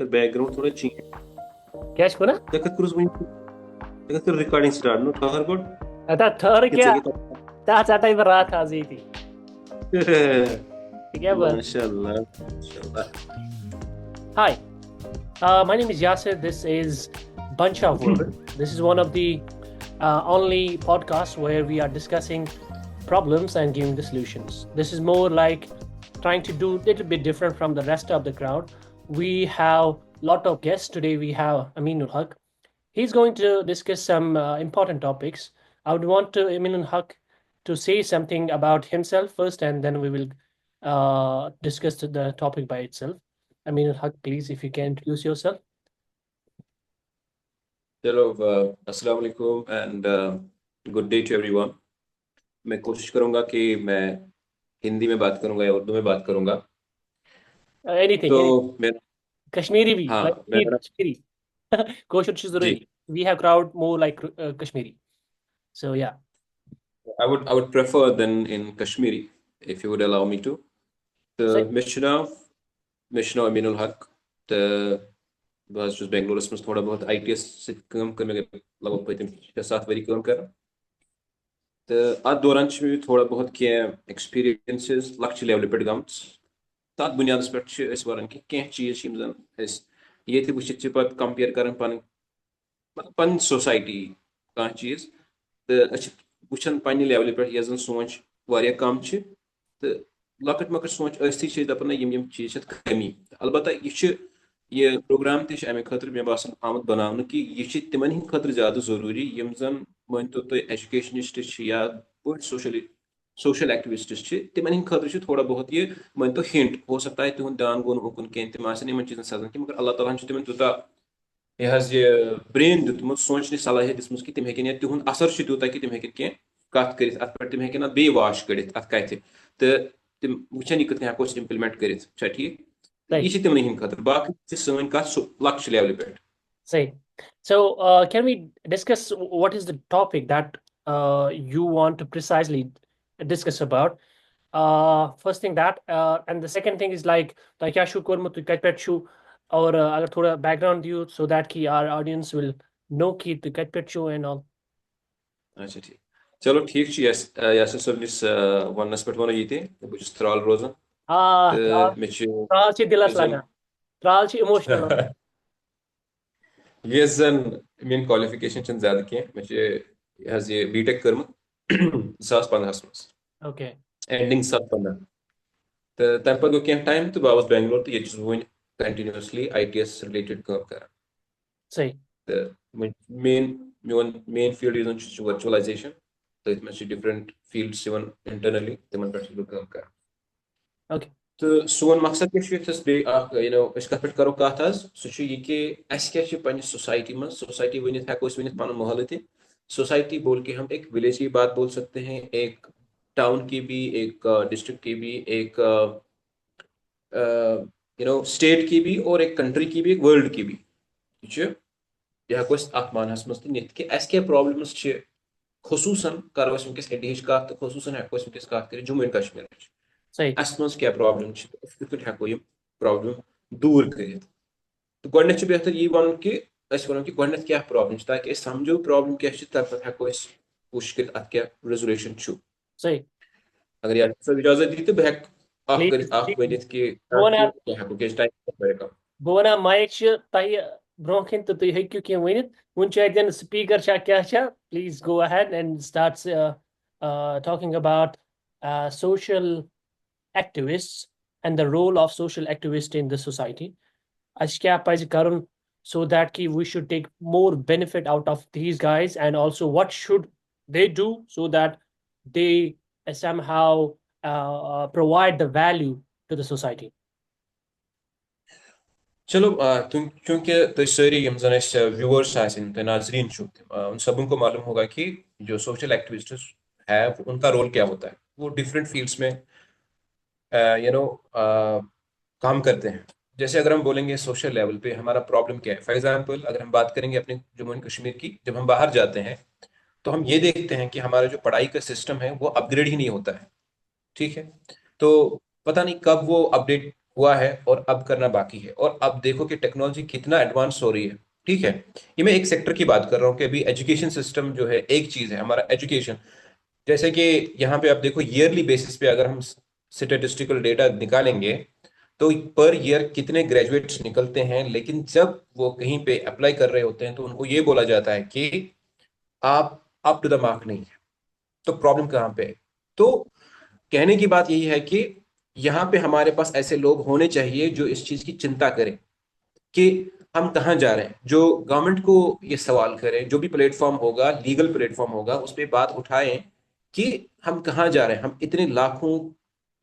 कर बैकग्राउंड थोड़ा चेंज क्या छो ना कर रिकॉर्डिंग स्टार्ट नो ठहर गोड अता थर कि क्या जगह ता चाटा पर रात आ जी थी ठीक है बस माशाल्लाह माशाल्लाह Hi, my name is Yasir. This is Bunch of World. This is one of the only podcasts where we are discussing problems and giving the solutions. This is more like trying to do a little bit different from the rest of the crowd. We have a lot of guests today. We have Aminul Haq. He's going to discuss some important topics. I would want to Aminul Haq to say something about himself first, and then we will discuss the topic by itself. Aminul Haq, please, if you can introduce yourself. चलो अस्सलाम वालेकुम and good day to everyone. मैं कोशिश करूंगा कि मैं हिंदी में बात करूंगा या उर्दू में बात करूंगा। Anything, तो anything. मैं Kashmiri bhi, like हाँ need मेरा Kashmiri. Kosher is ji zaruri. We have crowd more like Kashmiri. So yeah. I would prefer then in Kashmiri if you would allow me to. Say, तो मैं अमीनुल हक तो बस छुस बेंगलुरस में थोड़ा बहुत आईटीएस से काम करने के लगभग पतम 6-7 वरी काम कर तो अत दौरान थोड़ा बहुत कह एक्सपीरियंसेस लक्ष्य लेवल पे गम तथ बुनियाद पे वन कि चीज ये वचित पे कंपेयर कर पन सोसाइटी कह चीज तो वुचान पन्ने लेवल पे ये जन सोच वारिया कम तो लकट मकट सोच अस्थी दपान यम चीज कमी अलबत्ता ये प्रोग्राम ते अमे खतर मे बासान आमद बनाने कि यह तिमन हिंद खतर ज्यादा जरूरी यम जन मान तो तुम एजुकेशनिस्ट या बड़ सोशल एक्टिविस्ट तिमन हिंद खतर थोड़ा बहुत ये मान तो हिंट हो सकता है तुम ध्यान गोन उकुन कह तम इन चीजन सजन कि मगर अल्लाह ताला तिमन तूता ये ब्रेन दुतमुत सोचने सलाहियत दिसमस कि तम हेकन तिहुंद असर तूता कि तम हेकन कह कत कर अत पे तम हेकन बे वाश कड़ित अत कथ तो तम वुचन यह कत हेको इम्प्लीमेंट कर ठीक say, यह तिमन हिंद खतर बाकी सन कत लक्ष्य लेवल पे say. So can we discuss what is the topic that you want to precisely discuss about? First thing that, and the second thing is like क्या शू कोरमत तु कट पेट शू और अगर थोड़ा background दियो so that कि our audience will know कि तु cut pet shoe and all. अच्छा ठीक चलो ठीक यासर सबनिस वनस पे वो ये बहुत त्राल रोजान त्राल तो मे त्राल छ दिलस जन लगा त्राल छ इमोशनल ये जन मेन क्वालिफिकेशन ज्यादा कह मे बीटेक कर्म 2015 मज okay एंडिंग 2015 तो तम पे गो कह टाइम तो बह बेंगलोर तो ये वन कंटिन्यूसली आईटीएस रिलेटेड काम कर सही तो मेन मोन मेन फील्ड यूजन वर्चुअलाइजेशन तथ मे डिफरेंट फील्ड्स इंटरनली तिमन पे काम कर okay तो सोन मकसद क्या कत पे करो कत सह यह कि सोसाइटी में सोसाइटी वन हेको वन पन मोहल्ले ते सोसाइटी बोल के हम एक विलेज की बात बोल सकते हैं, एक टाउन की भी, एक डिस्ट्रिक्ट की भी, एक स्टेट की भी और एक कंट्री की भी, एक वर्ल्ड की भी यह हेको अत मानस मज नित कि अस क्या प्रॉब्लम्स खसूसन करो वनकस इंडिया कत तो खसूसन हेको वनकस कत कर जम्मू एंड कश्मीर सही अस मज क्या प्रॉब्लम हेको यह प्रॉब्लम दूर कर तो गोडनेथ बेहतर यही वन कि वो कि गोडनेथ क्या प्रॉब्लम ताकि समझो प्रॉब्लम क्या तब पे हेको कोशिश कर अत क्या रेजोल्यूशन सही अगर यार सब इजाजत दी तो बह please वनित कि bh क्या हेको क्या टाइम वन माइक तह ब्रो कन तो तुम हेक्यू कह वन वन अतन स्पीकर क्या please go ahead and start talking about social activists and the role of social activists in the society. As क्या पज करन so that ki we should take more benefit out of these guys, and also what should they do so that they somehow provide the value to the society. चलो क्योंकि तो सारी जन viewers तो नाजरीन उन सबों को मालूम होगा कि जो सोशल एक्टिविस्ट है उनका रोल क्या होता है। वो डिफरेंट फील्ड्स में काम करते हैं। जैसे अगर हम बोलेंगे सोशल लेवल पे हमारा प्रॉब्लम क्या है, फॉर एग्जांपल अगर हम बात करेंगे अपने जम्मू एंड कश्मीर की, जब हम बाहर जाते हैं तो हम ये देखते हैं कि हमारा जो पढ़ाई का सिस्टम है वो अपग्रेड ही नहीं होता है। ठीक है, तो पता नहीं कब वो अपडेट हुआ है और अब करना बाकी है। और अब देखो कि टेक्नोलॉजी कितना एडवांस हो रही है। ठीक है, ये मैं एक सेक्टर की बात कर रहा हूँ कि अभी एजुकेशन सिस्टम जो है, एक चीज है हमारा एजुकेशन। जैसे कि यहाँ पे आप देखो, ईयरली बेसिस पे अगर हम स्टेटिस्टिकल डेटा निकालेंगे तो पर ईयर कितने ग्रेजुएट्स निकलते हैं, लेकिन जब वो कहीं पे अप्लाई कर रहे होते हैं तो उनको ये बोला जाता है कि आप अप टू द मार्क नहीं है। तो प्रॉब्लम कहाँ पे है? तो कहने की बात यही है कि यहाँ पे हमारे पास ऐसे लोग होने चाहिए जो इस चीज की चिंता करें कि हम कहाँ जा रहे हैं, जो गवर्नमेंट को ये सवाल करें, जो भी प्लेटफॉर्म होगा, लीगल प्लेटफॉर्म होगा, उस पर बात उठाएं कि हम कहाँ जा रहे हैं। हम इतने लाखों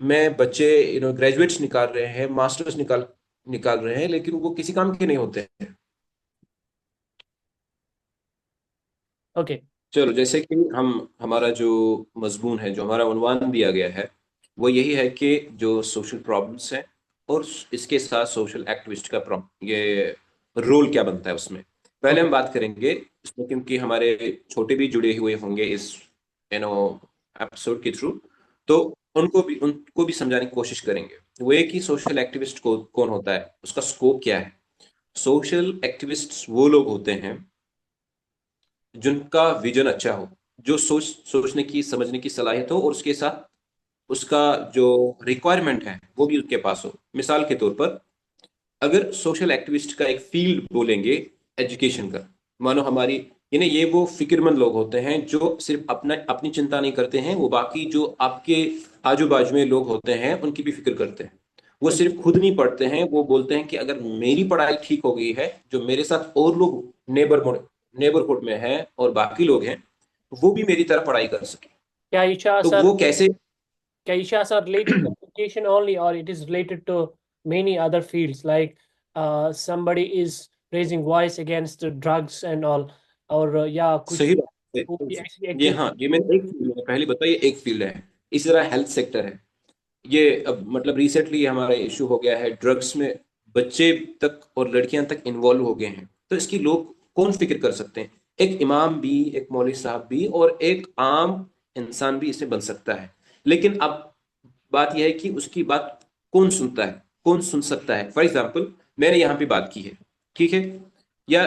में बच्चे ग्रेजुएट्स निकाल रहे हैं, मास्टर्स निकाल निकाल रहे हैं, लेकिन वो किसी काम के नहीं होते हैं। Okay. चलो, जैसे कि हम हमारा जो मजमून है, जो हमारा उन्वान दिया गया है, वो यही है कि जो सोशल प्रॉब्लम्स हैं और इसके साथ सोशल एक्टिविस्ट का ये रोल क्या बनता है उसमें। पहले Okay. हम बात करेंगे इसमें, क्योंकि हमारे छोटे भी जुड़े हुए होंगे इस यू नो एपिसोड के थ्रू, तो उनको भी समझाने की कोशिश करेंगे। वो ये कि सोशल एक्टिविस्ट को कौन होता है, उसका स्कोप क्या है। सोशल एक्टिविस्ट वो लोग होते हैं जिनका विजन अच्छा हो, जो सोचने की समझने की सलाहियत हो, और उसके साथ उसका जो रिक्वायरमेंट है वो भी उसके पास हो। मिसाल के तौर पर, अगर सोशल एक्टिविस्ट का एक फील्ड बोलेंगे एजुकेशन का, मानो हमारी ये वो फिक्रमंद लोग होते हैं जो सिर्फ अपना अपनी चिंता नहीं करते हैं, वो बाकी जो आपके आजू बाजू में लोग होते हैं उनकी भी फिक्र करते हैं। वो सिर्फ खुद नहीं पढ़ते हैं, वो बोलते हैं कि अगर मेरी पढ़ाई ठीक हो गई है, जो मेरे साथ और लोग नेबरहुड में हैं और बाकी लोग हैं, वो भी मेरी तरह पढ़ाई कर सके। Yeah, Ishas तो are वो कैसे? Ishas are related to education only, or it is related to many other fields, like somebody is raising voice against the drugs and all, or yeah, कुछ सही बात वो भी है। ऐसी ये, activity। हाँ, ये मैंने एक फील्ड है, पहले बताइए, एक फील्ड है। इसी तरह हेल्थ सेक्टर है। ये अब मतलब रिसेंटली हमारा इशू हो गया है, ड्रग्स में बच्चे तक और लड़कियां तक इन्वॉल्व हो गए हैं। तो इसकी लोग कौन फिक्र कर सकते हैं? एक इमाम भी, एक मौलवी साहब भी, और एक आम इंसान भी इसमें बन सकता है। लेकिन अब बात यह है कि उसकी बात कौन सुनता है, कौन सुन सकता है। फॉर एग्जाम्पल, मैंने यहाँ पे बात की है, ठीक है, या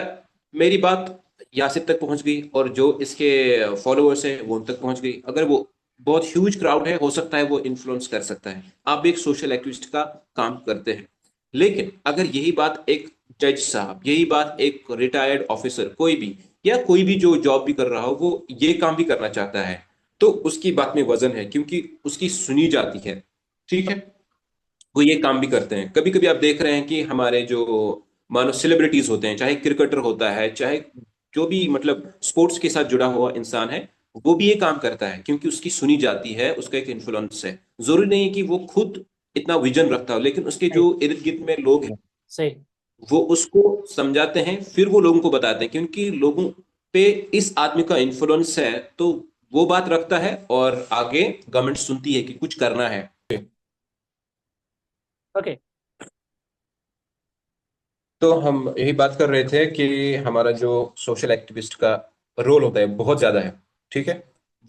मेरी बात यासिर तक पहुंच गई और जो इसके फॉलोअर्स है वो उन तक पहुंच गई। अगर वो बहुत ह्यूज क्राउड है, हो सकता है वो इन्फ्लुएंस कर सकता है। आप एक सोशल एक्टिविस्ट का काम करते हैं। लेकिन अगर यही बात एक जज साहब, यही बात एक रिटायर्ड ऑफिसर, कोई भी, या कोई भी जो जॉब भी कर रहा हो, वो ये काम भी करना चाहता है, तो उसकी बात में वजन है, क्योंकि उसकी सुनी जाती है। ठीक है, वो ये काम भी करते हैं। कभी कभी आप देख रहे हैं कि हमारे जो मानो सेलिब्रिटीज होते हैं, चाहे क्रिकेटर होता है, चाहे जो भी मतलब स्पोर्ट्स के साथ जुड़ा हुआ इंसान है, वो भी ये काम करता है क्योंकि उसकी सुनी जाती है, उसका एक इन्फ्लुएंस है। जरूरी नहीं है कि वो खुद इतना विजन रखता हो, लेकिन उसके सही जो इर्द गिर्द में लोग हैं सही। वो उसको समझाते हैं, फिर वो लोगों को बताते हैं, क्योंकि लोगों पे इस आदमी का इन्फ्लुएंस है, तो वो बात रखता है और आगे गवर्नमेंट सुनती है कि कुछ करना है। Okay. तो हम यही बात कर रहे थे कि हमारा जो सोशल एक्टिविस्ट का रोल होता है बहुत ज्यादा है। ठीक है,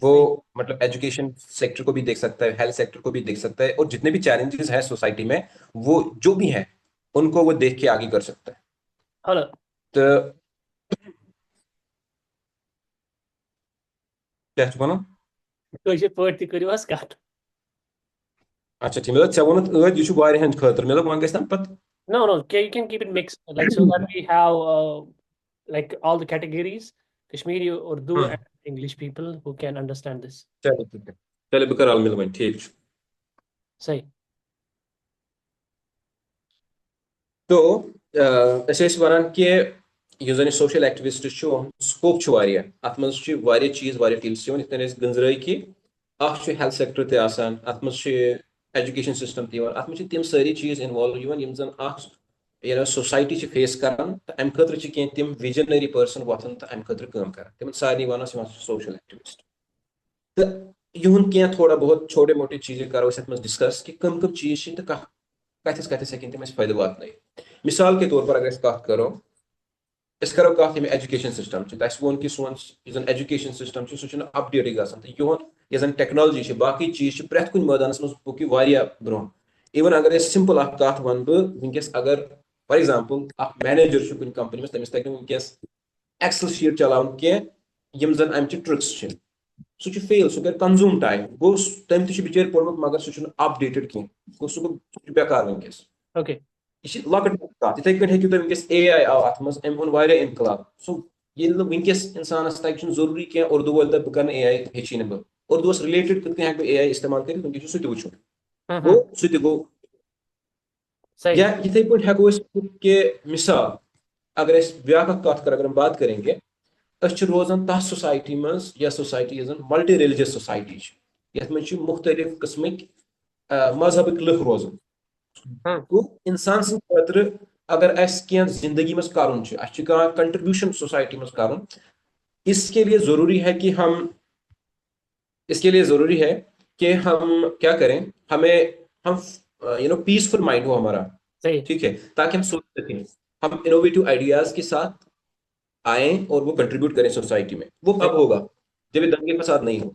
वो सही। मतलब एजुकेशन सेक्टर को भी देख सकता है, हेल्थ सेक्टर को भी देख सकता है, और जितने भी चैलेंजेस हैं सोसाइटी में, वो जो भी हैं उनको वो देख के आगे कर सकता है। Hello. तो क्या बोला? कٲشِر پٲٹھۍ تہِ کٔرِو حظ کَتھ. अच्छा ठीक, मतलब ژےٚ वोٚنُتھ यह چھُ واریاہن خٲطرٕ، مطلب وۄنۍ گژھِ نا پتہٕ. No, no, you can keep it mixed, like so that we have like all the categories, Kashmiri, Urdu, and English people who can understand this. चलो ठीक है, चलो बह कर अलमिल वही, ठीक छु। Say. तो ऐसे ٲسۍ वनान कि यह जन सोशल एक्टिविस्ट स्कोप अत मज चीज फील्ड्स इत गंजराई कि हेल्थ सेक्टर तन अत मज एजुकेशन सिस्टम अत मज तम सारी चीज इन्वॉल्व यम सोसाइटी फेस कर, तो अम खतर तम विजनरी पर्सन वथन तो अम खतर काम कर, तम सारे वन सोशल एक्टिविस्ट। तो युन क्या थोड़ा बहुत छोटे मोटे चीजें करो डिस्कस कि कम कम चीज तो कथस कथस हेकन तम फायदे वात। मिसाल के तौर पर अगर कत करो, करो कत एजुकेशन सिस्टम वो कि सोन एजुकेशन सिस्टम सह अपडेट गसान, तो टेक्नोलॉजी बाकी चीज प्रेथ कुछ मैदान मज पक ब्रोह। इवन अगर सिंपल कत वन वनकस अगर फॉर एग्जांपल मैनेजर कुछ कंपनी में तमिस तक वनकस एक्सेल शीट चलान कह जन अमच ट्रिक्स सह फेल सह कर कंज्यूम टाइम गो तम बिचार पोर्मुत मगर सह अपडेटेड कह गो सह बेकार वनकस Okay. यह लकट कत इथे पे हेकू तुम वनकस AI आव अत मज अम ओन वारिया इनकलाब सो ये वनकस इंसानस तक जरूरी कह उर्दू वोल बह कर AI हेची बह उर्दूस रिलेटेड कत हेक बह AI इस्तेमाल कर वनकस सह वो गो सह गो सही या इथे पे हेको कि मिसाल अगर ब्या कत कर अगर हम बात करेंगे रोजान तथ सोसाइटी मज या सोसाइटी जन मल्टी रिलीजियस सोसाइटी ये मुख्तलिफ किस्मिक मजहबिक लुक रोजान गो इंसान सर अगर कह जिंदगी मज कर कंट्रीब्यूशन सोसाइटी मज कर इसके लिए जरूरी है कि हम इसके लिए जरूरी है कि हम क्या करें हमें हम पीसफुल माइंड हो हमारा सही ठीक है ताकि हम सोच सकें हम इनोवेटिव आइडियाज के साथ आए और वो कंट्रीब्यूट करें सोसाइटी में वो सही कब होगा जब ये दंगे फसाद नहीं हो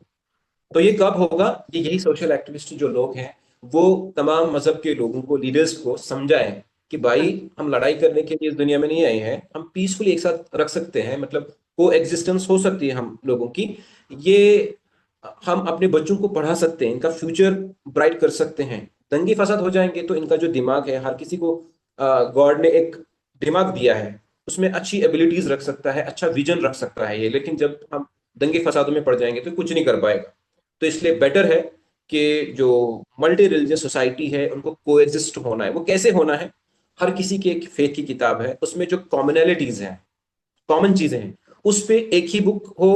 तो ये कब होगा कि यही सोशल एक्टिविस्ट जो लोग हैं वो तमाम मजहब के लोगों को लीडर्स को समझाएं कि भाई हम लड़ाई करने के लिए इस दुनिया में नहीं आए हैं हम पीसफुली एक साथ रख सकते हैं मतलब को एग्जिस्टेंस हो सकती है हम लोगों की ये हम अपने बच्चों को पढ़ा सकते हैं इनका फ्यूचर ब्राइट कर सकते हैं दंगे फसाद हो जाएंगे तो इनका जो दिमाग है हर किसी को गॉड ने एक दिमाग दिया है उसमें अच्छी एबिलिटीज रख सकता है अच्छा विजन रख सकता है ये लेकिन जब हम दंगे फसादों में पड़ जाएंगे तो कुछ नहीं कर पाएगा तो इसलिए बेटर है कि जो मल्टी रिलीजियस सोसाइटी है उनको कोएग्जिस्ट होना है वो कैसे होना है हर किसी की एक फेथ की किताब है उसमें जो कॉमनैलिटीज हैं कॉमन चीजें हैं उस पे एक ही बुक हो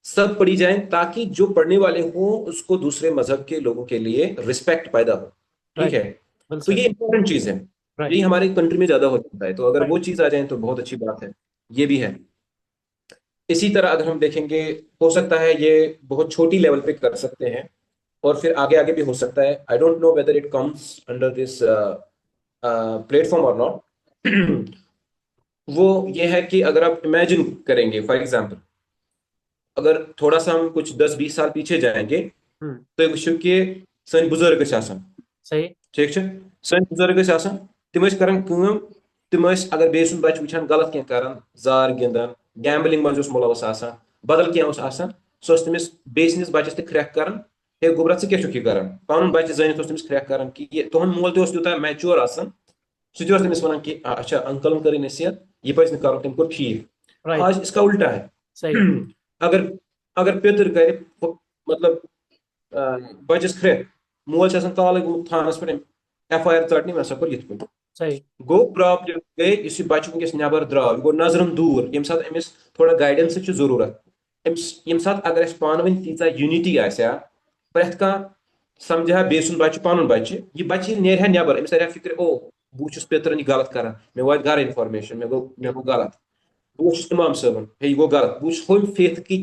सब पढ़ी जाए ताकि जो पढ़ने वाले हो उसको दूसरे मजहब के लोगों के लिए रिस्पेक्ट पैदा हो ठीक राइट है वेल तो सेड ये इंपॉर्टेंट चीज है राइट यही हमारी कंट्री में ज्यादा हो जाता है तो अगर राइट वो चीज आ जाए तो बहुत अच्छी बात है ये भी है इसी तरह अगर हम देखेंगे हो सकता है ये बहुत छोटी लेवल पे कर सकते हैं और फिर आगे आगे भी हो सकता है I don't know whether it comes under this platform और नॉट वो ये है कि अगर आप इमेजिन करेंगे फॉर एग्जांपल अगर थोड़ा सा हम कुछ 10-20 साल पीछे जाएंगे तो वुचो कि सन बुजुर्ग सही ठीक सन बुजुर्ग तिम कर तिम अगर बेस बच्चे वुचान गलत क्या कर जार गिंदान गैम्बलिंग मज मुलवस बदल क्या सह तमिस बेस बच्चस तक ख्रेक कर हे गोबरा क्या कर पन बच्चे जनित तमिस ख्रेक कर कि तुहद मोल तूत मैच्योर सह तमिस वन कि अच्छा अंकल कर नसीहत यह पज कर तम को ठीक राइट आज इसका उल्टा है सही अगर अगर पेतर कर मतलब बच्चस ख्रेक मोल काल गोमुत थानस पे FIR षटने मे कोर ये पे सही गो प्रॉब्लम गई इस बच्चे वनकस नबर द्राव गो नजरन दूर ये सात अमिस थोड़ा गाइडेंस जरूरत ये सात अगर पान वन तीचा यूनिटी आसा प्रेथ कह समझा बेस बच्चे पन बच्चे यह बच्चे नेर नबर अमिस तरह फिक्र ओ बहुत पेतरन यह गलत कर मे वात घर इन्फॉर्मेशन मे गो गलत बहुत इमाम साहबन हे यह गो गलत बहुत हम फेथ कि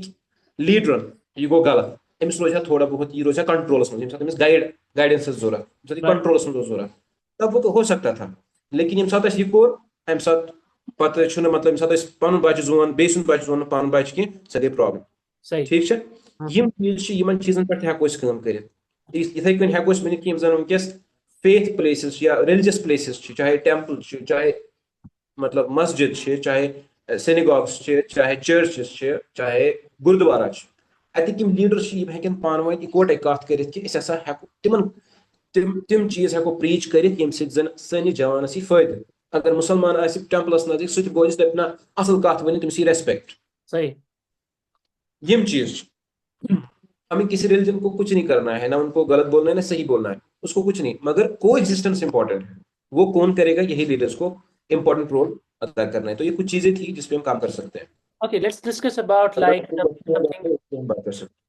लीडरन यह गो गलत अमिस रोजा थोड़ा बहुत यह रोजा कंट्रोलस मज गाइडेंस जरूरत राइट कंट्रोलस मज जरूरत तब वो तो हो सकता था लेकिन ये सात यह कोर अम सात पत मतलब ये सात पन बच्चे जोन बेस बच्चे जोन पन बच्चे कह सह गई प्रॉब्लम सही ठीक यम चीज यमन चीजन पे हेको कर इथे कन हेको वन कि जन वनकस फेथ प्लेसेस या रिलीजियस प्लेसेस चाहे टेम्पल चाहे मतलब मस्जिद चाहे सिनेगॉग्स चाहे चर्चेस चाहे गुरुद्वारा अतिक लीडर हेकन पान वन इकोटे कत कर तिमन तिम चीज हेको प्रीच कर जन सैनिस जवानस यह फायदे अगर मुसलमान टेम्पलस नजदीक सह बोज दपना असल कत वन तमिस रेस्पेक्ट सही यम चीज हमें किसी रिलीजन को कुछ नहीं करना है ना उनको गलत बोलना है ना सही बोलना है उसको कुछ नहीं मगर को एग्जिस्टेंस इंपॉर्टेंट है वो कौन करेगा यही लीडर्स को इंपॉर्टेंट रोल अदा करना है तो ये कुछ चीजें थी जिसपे हम काम कर सकते हैं okay let's discuss about like something हम बात कर सकते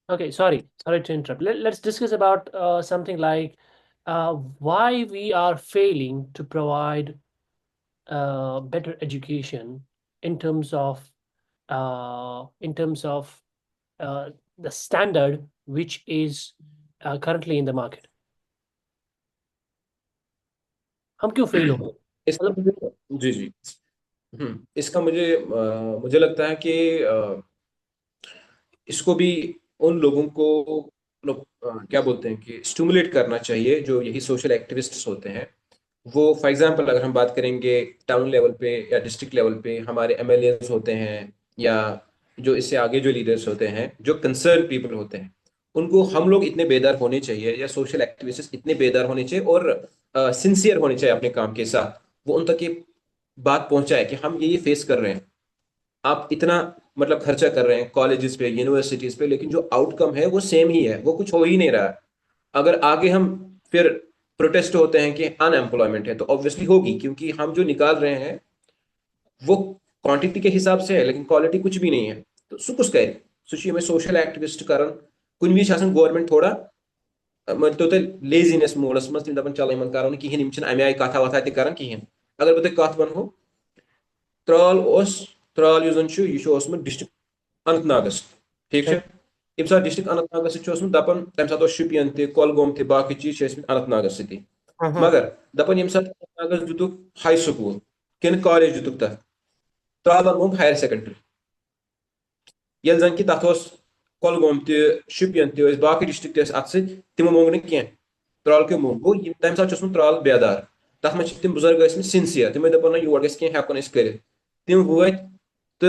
okay sorry to interrupt let's discuss about something like why we are failing to provide better education in terms of the standard which is currently in the market हम क्यों fail हो हैं इसका जी जी इसका मुझे लगता है कि इसको भी उन लोगों को लोग क्या बोलते हैं कि स्टिमुलेट करना चाहिए जो यही सोशल एक्टिविस्ट्स होते हैं। वो फॉर एग्जांपल अगर हम बात करेंगे टाउन लेवल पे या डिस्ट्रिक्ट लेवल पे हमारे एमएलएस होते हैं, या जो इससे आगे जो लीडर्स होते हैं जो कंसर्न पीपल होते हैं, उनको हम लोग इतने बेदार होने चाहिए, या सोशल एक्टिविस्ट इतने बेदार होने चाहिए और सिंसियर होने चाहिए अपने काम के साथ, वो उन तक ये बात पहुंचाए कि हम ये फेस कर रहे हैं। आप इतना मतलब खर्चा कर रहे हैं कॉलेजेस पे, यूनिवर्सिटीज पे, लेकिन जो आउटकम है वो सेम ही है, वो कुछ हो ही नहीं रहा है। अगर आगे हम फिर प्रोटेस्ट होते हैं कि अनएम्प्लॉयमेंट है, तो ऑब्वियसली होगी, क्योंकि हम जो निकाल रहे हैं वो क्वांटिटी के हिसाब से है लेकिन क्वालिटी कुछ भी नहीं है। तो सु कुछ करे सु में सोशल एक्टिविस्ट कर कुछ भी गवर्नमेंट थोड़ा तो लेजीनेस मोडस मज तम दपान चलो इन करो कहें अमे आय कथा वथा तह कहें। अगर बह कत वनो त्राल त्राल यह डिस्ट्रिक्ट अनंतनागस, ठीक है। यम सात डिस्ट्रिक्ट अनंतनागस दपान तम सात शुपियन तलगोम बाकी चीज अनंतनागस सी, मगर दपान यम सात अनंतनागस दितुक हाई स्कूल किन कॉलेज दितुक तथ त्रालन मोम हायर सेकेंडरी, ये जन कि तथ कलगोम तुपियन बाकी डिस्ट्रिक्ट अत तमो मोंग कह त्राल क्यों मोंग गो तम सात त्राल बेदार, तथ मे तम बुजुर्ग सिंसियर, तम दपान योर गह हेकन कर तम वत तो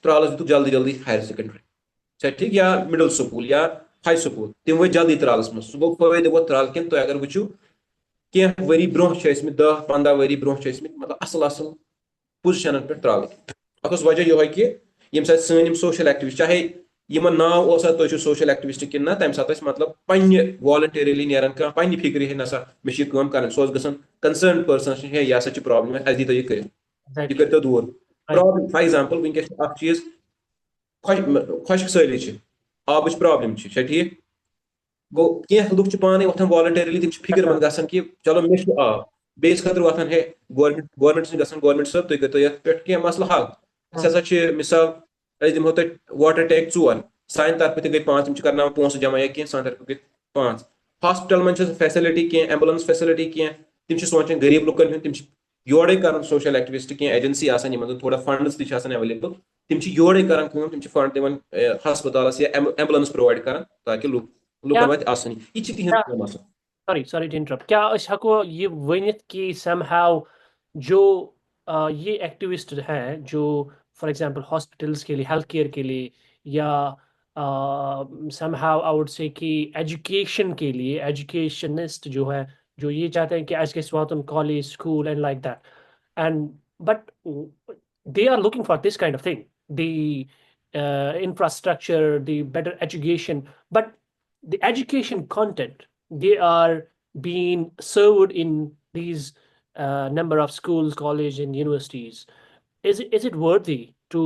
त्रालस दितुक जल्दी जल्दी हायर सेकेंडरी ठीक, या मिडल स्कूल या हाई स्कूल तम वो जल्दी त्रालस मज सह गो फायदे वो त्राल कन। तुम अगर वो कह वरी ब्रोह 10-15 वरी ब्रोह मतलब असल असल पोजिशन पे त्राल अत वजह यह कि यम सात सन सोशल एक्टिविस्ट चाहे यमन नाव ओसा तुम सोशल एक्टिविस्ट कि ना तम सात मतलब पन्ने वॉलंटरीली नेरान कह पन्ने फिक्र है नसा मे कर सो गन कंसर्न पर्सन है यह हसा प्रॉब्लम अस दी यह कर यह कर दूर प्रॉब्लम। फॉर एग्जांपल वनकस चीज खुश्क सैली आबच प्रॉब्लम ठीक गो कह लुक पाने वथान वॉलंटरीली तम फिक्र मंद गसन कि चलो मे आब बेस खतर वथान है गवर्नमेंट गवर्नमेंट सब तुम करो पे मसल हल असा मिसाल दिमो तुम वाटर टैंक 4 सान तरफ गई 5 तम कर पोस जमा या कह सान तरफ गई 5 हॉस्पिटल मन फैसिलिटी कह एम्बुलेंस फैसिलिटी कह तम सोचान गरीब लुकन तम योड़े कर सोशल एक्टिविस्ट कह एजेंसी थोड़ा फंड्स अवेलेबल तम योड़े कर तम फंड दिवन हस्पताल या एम्बुलेंस प्रोवाइड कर ताकि लुकन वात आसानी यह तिहंद सॉरी टू इंटरप्ट, क्या हको ये वनित कि समहाउ जो ये एक्टिविस्ट हैं जो फॉर एग्जांपल हॉस्पिटल्स के लिए, हेल्थ केयर के लिए, या समहाउ आई वुड से कि एजुकेशन के लिए, एजुकेशनिस्ट जो है, जो ये चाहते हैं कि आज के स्वातन college school and like that, and but they are looking for this kind of thing, the infrastructure, the better education, but the education content, they are being served in these number of schools, college, and universities. Is it worthy to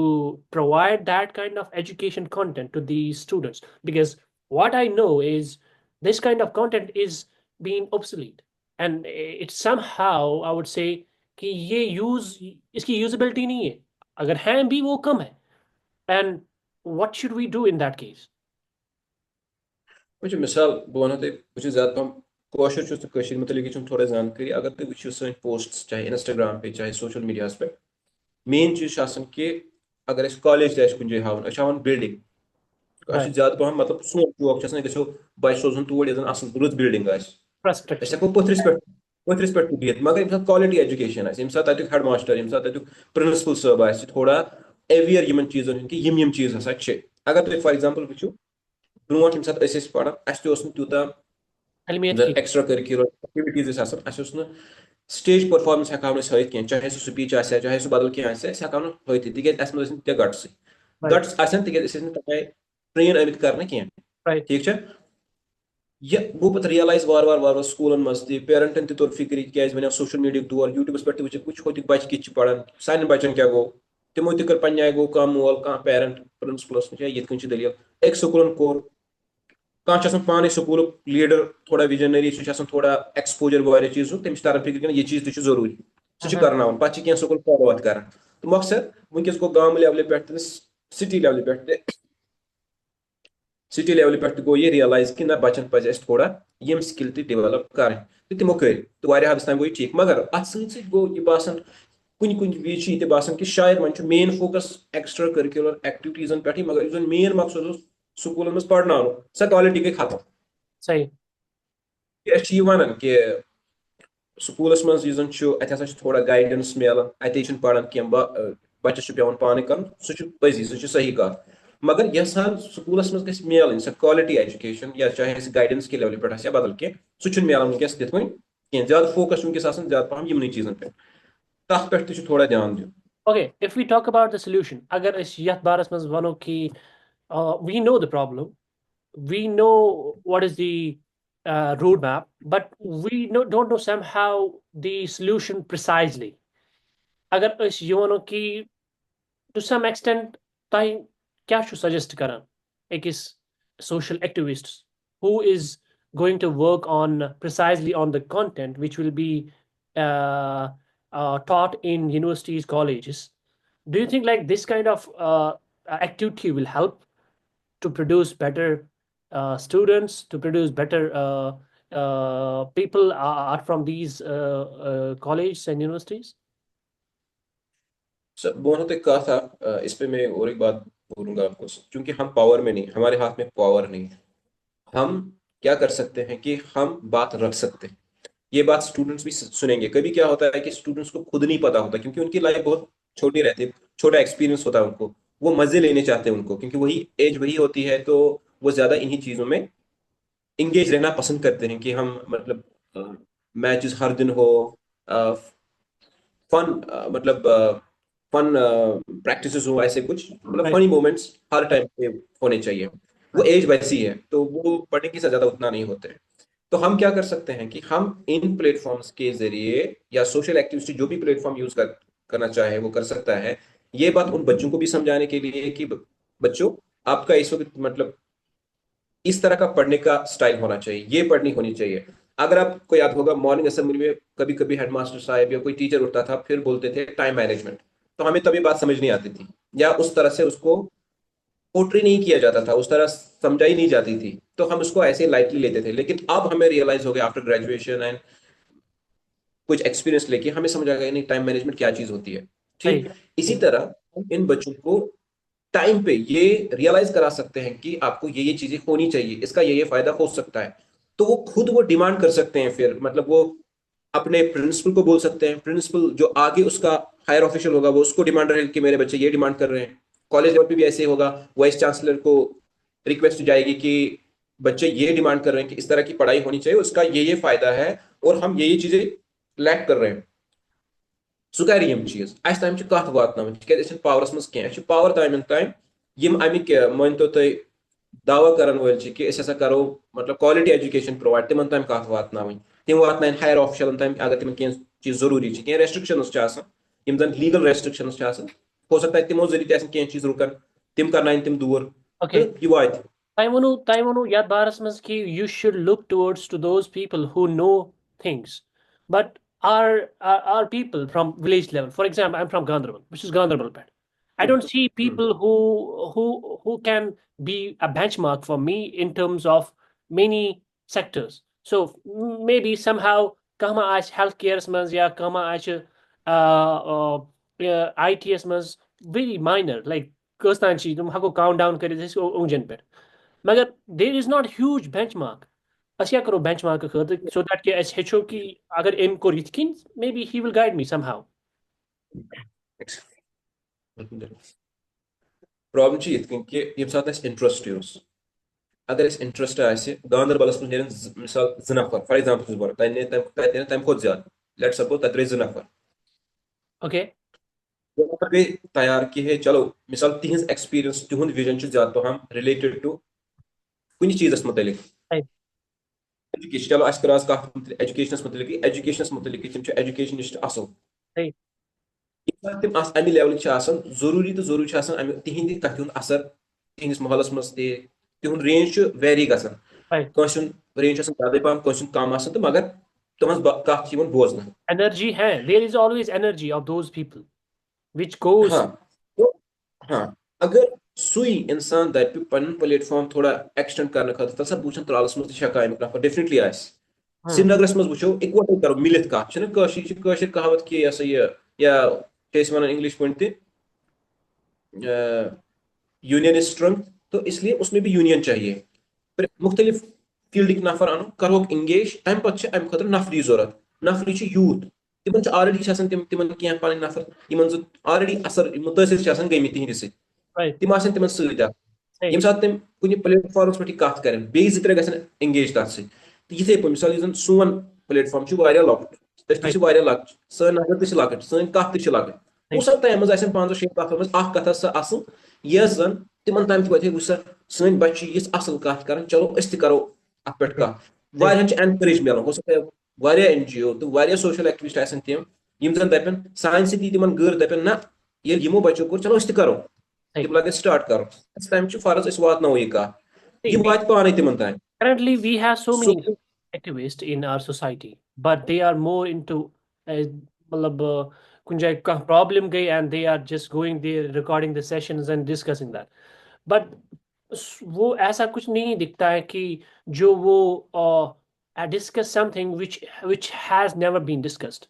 provide that kind of education content to these students? Because what I know is this kind of content is being obsolete, and it's somehow, I would say, कि ये इसकी usability नहीं है, अगर है भी वो कम है, and what should we do in that case? मिसाल बह वन तुम ज्यादा पहम कोशर तो मुतलिक थोड़ा जानकारी। अगर तुम वो सन पोस्ट चाहे इंस्टाग्राम पे चाहे सोशल मीडिया पे, मेन चीज कि अगर कॉलेज कुछ जाए हावन हावन बिल्डिंग ज्यादा पहम मतलब सोन शौक गो बच सोजन तोड़ असल रुत बिल्डिंग हेको पथरिस पे बिहत, मगर ये क्वालिटी एजुकेशन ये हेड मास्टर ये प्रिंसिपल साहब थोड़ा अवेयर इन चीजन कि यम चीज हसा अगर तुम फॉर एग्जांपल वो ब्रो ये पढ़ान तूता extra curricular activities stage performance हेकान हथ कह, चाहे सह स्पीच चाहे सह बदल कह हेकान हथ तिज मज गट्स गट्स तिज तमें ट्रेन आमित कर कह ठीक है। यह गो पे रियलाइज वार वार स्कूलन मज पेरेंटन तौर फिक्र क्या वो सोशल मीडिया दौर यूट्यूबस पे वो बच्चे कि पढ़ान सान बचन क्या गो तमो कर पे आय गो कह मोल कह पेरेंट प्रिंसिपलस ये दलील एक स्कूलन कोर कह पाने स्कूल लीडर थोड़ा विजनरी थोड़ा एक्सपोजर वारिया चीज तमिस तरन फिक्र ये चीज तह जरूरी सह कर पे स्कूल फॉलो कर। तो मकसद वनकस गो गाँव लेवल पे सिटी लेवल पे गो ये रियलाइज कि ना बचन पे थोड़ा यम स्किल डेवलप कर तमो कर तो हद तक गो ठीक, मगर अत गो यह बासान कुन विज ये बासान कि शायद मन मेन फोकस एक्स्ट्रा करिकुलर एक्टिविटीजन पे, मगर मेन मकसद स्कूल मज पढ़ना सह क्वालिटी गई खत्म। सही ये अच्छी वन कि स्कूलस मज अत थोड़ा गाइडेंस मिलान अत पान कह बच्चस पे पाने कर सह पजी सह सही कत मगर यह स्कूलस मज गल मिलन सह क्वालिटी एजुकेशन या चाहे गाइडेंस के लेवल पे या बदल कह सह मिलान वनकस तिथ कह ज्यादा फोकस वनकस ज्यादा पहम यमन चीजन पे तथ पे थोड़ा ध्यान दिन Okay, if we talk about the solution, agar is yath baras mas wano ki we know the problem, we know what is the roadmap, but we don't know somehow the solution precisely. Agar is you wano ki to some extent tai kya should suggest karan ekis social activists who is going to work on precisely on the content which will be uh, taught in universities, colleges. Do you think like this kind of activity will help to produce better students, to produce better people are from these colleges and universities? Sir बोनो तो कहा था इस पे मैं और एक बात बोलूंगा आपको क्योंकि हम पावर में नहीं हमारे हाथ में पावर नहीं है हम क्या कर सकते हैं कि हम बात रख सकते हैं ये बात स्टूडेंट्स भी सुनेंगे कभी क्या होता है कि स्टूडेंट्स को खुद नहीं पता होता क्योंकि उनकी लाइफ बहुत छोटी रहती है छोटा एक्सपीरियंस होता है उनको वो मजे लेने चाहते हैं उनको क्योंकि वही एज वही होती है तो वो ज्यादा इन्हीं चीजों में इंगेज रहना पसंद करते हैं कि हम मतलब मैचेस हर दिन हो फन मतलब फन प्रैक्टिसेस हो ऐसे कुछ मतलब Right. फनी मोमेंट्स हर टाइम पे होने चाहिए वो एज वैसी है तो वो पढ़ने की ज्यादा उतना नहीं होते हैं तो हम क्या कर सकते हैं कि हम इन प्लेटफॉर्म्स के जरिए या सोशल एक्टिविटी जो भी प्लेटफॉर्म करना चाहे वो कर सकता है ये बात उन बच्चों को भी समझाने के लिए कि बच्चों आपका इस वक्त मतलब इस तरह का पढ़ने का स्टाइल होना चाहिए ये पढ़नी होनी चाहिए अगर आपको याद होगा मॉर्निंग असेंबली में कभी कभी हेडमास्टर साहब या कोई टीचर उठता था फिर बोलते थे टाइम मैनेजमेंट तो हमें तभी बात समझ नहीं आती थी या उस तरह से उसको पोर्ट्री नहीं किया जाता था उस तरह समझाई नहीं जाती थी तो हम उसको ऐसे लाइटली लेते थे लेकिन अब हमें रियलाइज हो गया आफ्टर ग्रेजुएशन एंड कुछ एक्सपीरियंस लेके हमें समझ आ गया नहीं टाइम मैनेजमेंट क्या चीज होती है ठीक Right. इसी तरह हम इन बच्चों को टाइम पे ये रियलाइज करा सकते हैं कि आपको ये चीजें होनी चाहिए इसका ये फायदा हो सकता है तो वो खुद वो डिमांड कर सकते हैं फिर मतलब वो अपने प्रिंसिपल को बोल सकते हैं प्रिंसिपल जो आगे उसका हायर ऑफिशियल होगा वो उसको डिमांड रहे कि मेरे बच्चे ये डिमांड कर रहे हैं कॉलेज लेवल पे भी ऐसे होगा वाइस चांसलर को रिक्वेस्ट जाएगी कि बच्चे ये डिमांड कर रहे हैं कि इस तरह की पढ़ाई होनी चाहिए उसका ये फायदा है और हम ये चीजें लैक कर रहे हैं सह कर चीज अस ताम कत वातन तक पावरस मज कह पावर ताम अमिक मानतो तुम दावा करन वल कि अस करो मतलब क्वालिटी एजुकेशन प्रोवाइड तिमन ताम कत वातन तिम वातन हायर ऑफिशियल ताम अगर तिम कह चीज जरूरी कह रेस्ट्रिक्शंस यम जन लीगल रेस्ट्रिक्शंस हो सकता है तिमो जरिए कह चीज रुकन तिम कर तिम दूर तो Okay. यह वात Taimonu yat baras mas ki you should look towards to those people who know things, but are people from village level. For example, I'm from Gandarbal, which is Gandarbal pad. I don't see people who can be a benchmark for me in terms of many sectors. So maybe somehow kama ach healthcare mas ya kama ach ITS mas very minor like Kostanchi, tum hako count down kare this ungen pad. मगर there is not huge benchmark अस क्या करो benchmark खतर so that कि अस हेचो कि अगर M core यिथ कन may be he will guide me somehow problem ये ये सात इंटरेस्ट अगर इंटरेस्ट गांधरबलस में मिसाल नफर फॉर एग्जाम्पल तम खुद ज्यादा लेट सपोज तत रहे नफर ओके नफर गई तैयार कि है चलो मिसाल तिहज एक्सपीरियंस तिहुंद विजन ज्यादा पहम रिलेटेड टू कुछ चीजस मुतलिक एजुकेशन चलो अस कर एजुकेशन मुतलिक एजुकेशन मुतलिक तम एजुकेशन नश असल तिम अमि लेवल जरूरी तो जरूरी तिहंद कथ असर तिहंदिस मोहल्लस मज तिहुंद रेंज वेरी गसान राइट कंस रेंज ज्यादा पहम कंस कम तो मगर तुम कथ बोजन एनर्जी है there is always energy of those people which goes हाँ तो हाँ अगर सुई इंसान दप पन प्लेटफॉर्म थोड़ा एक्सटेंड करने खतर तसा बूचन त्रालस मज तक नफर डेफिनेटली श्रीनगरस मज वो इकवटे करो मिलित कह कहावत कि यह या वन इंग्लिश पे यूनियन इज स्ट्रेंथ तो इसलिए उसमें भी यूनियन चाहिए फिर मुख्तलिफ फील्डिक नफर अनु करोक इंगेज तम पत अम खतर नफरी जरूरत नफरी यूथ तिमन ऑलरेडी तिमन कह पन नफर यमन ऑलरेडी असर मुतासर गमित तिहंद सत Right. तिम आसन तिमन सत Hey. यम सात तिम कुन प्लेटफॉर्मस पे कत कर बे जो त्रे गन एंगेज तथ सथे पे मिसाल यह सोन प्लेटफॉर्म लॉकट Right. लॉकट सन नफर तक सन कत तक हो Right. सकता है मज 5-6 कथों मज कथ सा असल यह जन तिमन तम पे वो सा सन बच्चे ये असल कत कर चलो करो अत पे Right. कत Right. एनकरेज मिलान हो सकता है NGO तो सोशल एक्टिविस्ट तम यम जन दपन सान सी तिमन गर दपन ना ये यमो बच्चों को चलो करो Right. तिम लगे स्टार्ट करो तम फर्ज वातनो यह कत See, यह वात पाने तिमन तान currently we have so so many activists in our society, but they are more into मतलब कुछ जाए का problem गई and they are just going there recording the sessions and discussing that. But वो ऐसा कुछ नहीं दिखता है कि जो वो discuss something which has never been discussed,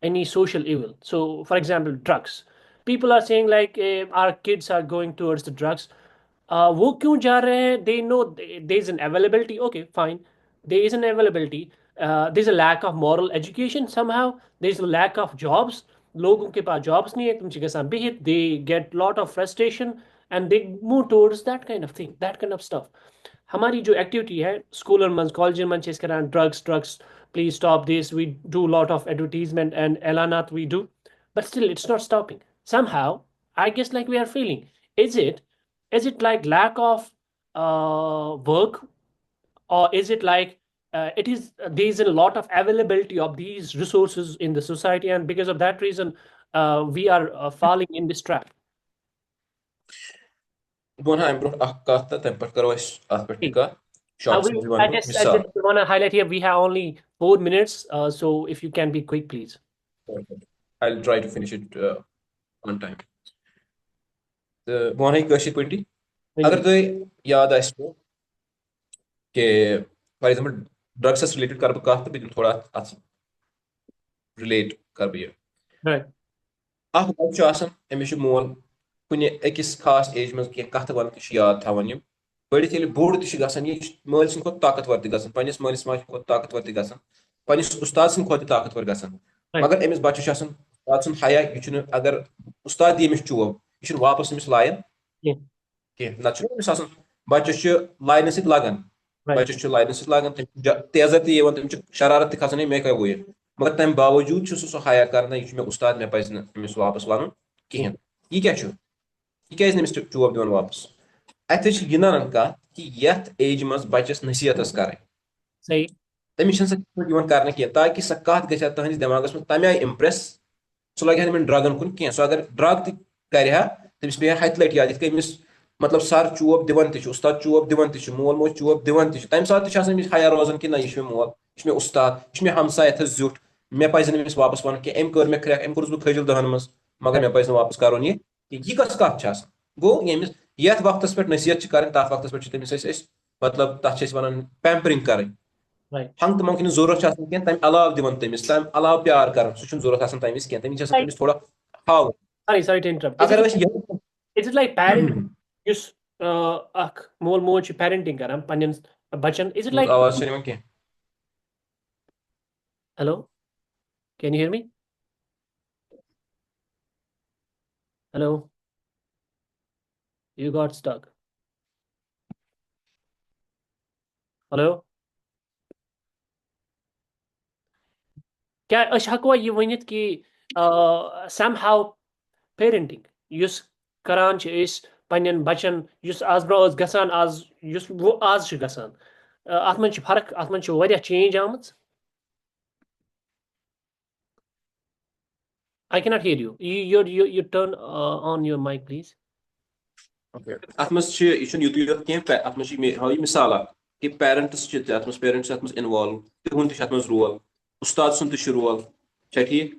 any social evil. So, for example, drugs. People are saying like our kids are going towards the drugs. वो क्यों जा रहे हैं? They know there is an availability. Okay, fine. There is an availability. There is a lack of moral education somehow. There is a lack of jobs. लोगों के पास jobs नहीं है, तुम गसान बिहित. They get lot of frustration and they move towards that kind of thing, that kind of stuff. हमारी जो activity है school मंज college मंज इस करान drugs please stop this, we do a lot of advertisement and elanat we do, but still it's not stopping. Somehow I guess like we are feeling, is it like lack of work, or is it like it is there is a lot of availability of these resources in the society, and because of that reason we are falling in this trap. बह अम bro कत तम पे करो अत पे कत short I just want to highlight here we have only 4 minutes, so if you can be quick, please. I'll try to finish it on time. तो बह कशिर पे अगर तुम याद आसो कि फॉर एग्जांपल ड्रग्स रिलेटेड कर कत तो बह थोड़ा अत रिलेट कर Right. बच्चे अमिस मोल कुन अकिस खास एज मज कह कत वन तो याद थवन पढ़ित ये बोड़ तन यह माल सद खुद ताकतवर तन पन्निस मालिस माज खुद ताकतवर तन पन्निस उस्ताद सद खुद ताकतवर गसन मगर अमिस बच्चे उस्ताद सद हया यह अगर उस्ताद दी अमिस चोब यह वापस अमिस लायन कह ना बच्चे लाइन सत लगन बच्चे लाइन सत लगन तेजर तम शरारत खसान मे क्या गो मगर तम बावजूद सह हया कर यह मे उस्ताद मे पज अमिस वापस वन कहें यह क्या यह क्या चोब दिवान वापस अत गिनान कत कि यथ एज मज बच्चस नसीहत कर तमिस कर ताकि सह कत ग तुहस दिमागस में तम आय इम्प्रेस सह लगे इन ड्रगन कुन कह सह अगर ड्रग तर तमिस पे हथ लट याद यमिस मतलब सर चोब दिवान उस्ताद चोब दिवान मोल मोज चोब दिवान तम सात हया रोजान कि ना यह मोल यह मे उस्ताद यह मे हमसाय जुट मे पज अमिस वापस वन कि अम कर मे क्रैक अम कोर्स बह खजिल दहन मज मगर मे पज वापस कर यह कस कत गो यमिस यथ वक्त पे नसीहत कर तथ वक्त पे तमिस मतलब तथ वन पैम्परिंग कर हंग तम कि जरूरत कह तम अलाव दिवन तमिस तम अलाव प्यार कर सह जरूरत तमिस कह तमिस थोड़ा हाव sorry to interrupt. अगर Is it like parenting? Just मोल मोज parenting करा पन्न बच्चन. Is it like आवाज कह hello, can you hear me? Hello, you got stuck. Hello, क्या हकवा यह वनित कि somehow parenting युस करान पन्न बच्चन युस आज ब्रो गसान आज युस वो आज गसान अत मन फर्क अत मन वारिया change आमज. I cannot hear you. You turn on your mic, please. अत यह यूत कह अत मिसाल कि पेरेंट्स पेरेंट्स अत इन्वॉल्व तुंद अत रोल उस्ताद सुंद रोल ठीक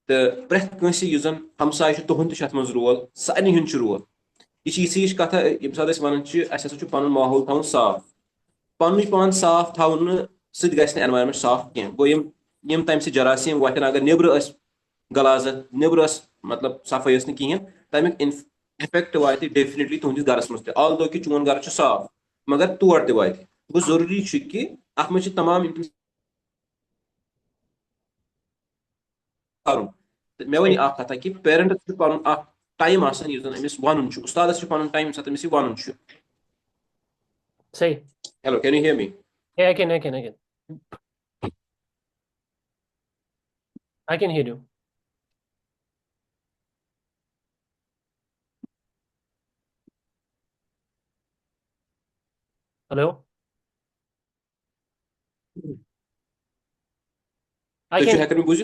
तो प्रेथ कंस जन हमसाय तुंद अत रोल सारे हूं रोल यह यी कथ ये सात वन पन माहौल थवन साफ पन पान साफ थवन सत एनवायरमेंट साफ कह गो यम तम जरासीम वतन अगर नब्र गलाजत नब्र मतलब सफाई कहें तमिक इफेक्ट वात डेफिनेटली तुंदिस गरस मज ऑल्दो कि चोन गर साफ मगर तोड़ ते वात गो जरूरी कि अत मज तमाम कर मे वन सही कथा कि पेरेंट्स पन टाइम अमिस वन उस्ताद पन टाइम अमिस वन सही hello can you hear me Yeah, I can hear you. Hello? I तुम can. हेकन बुझ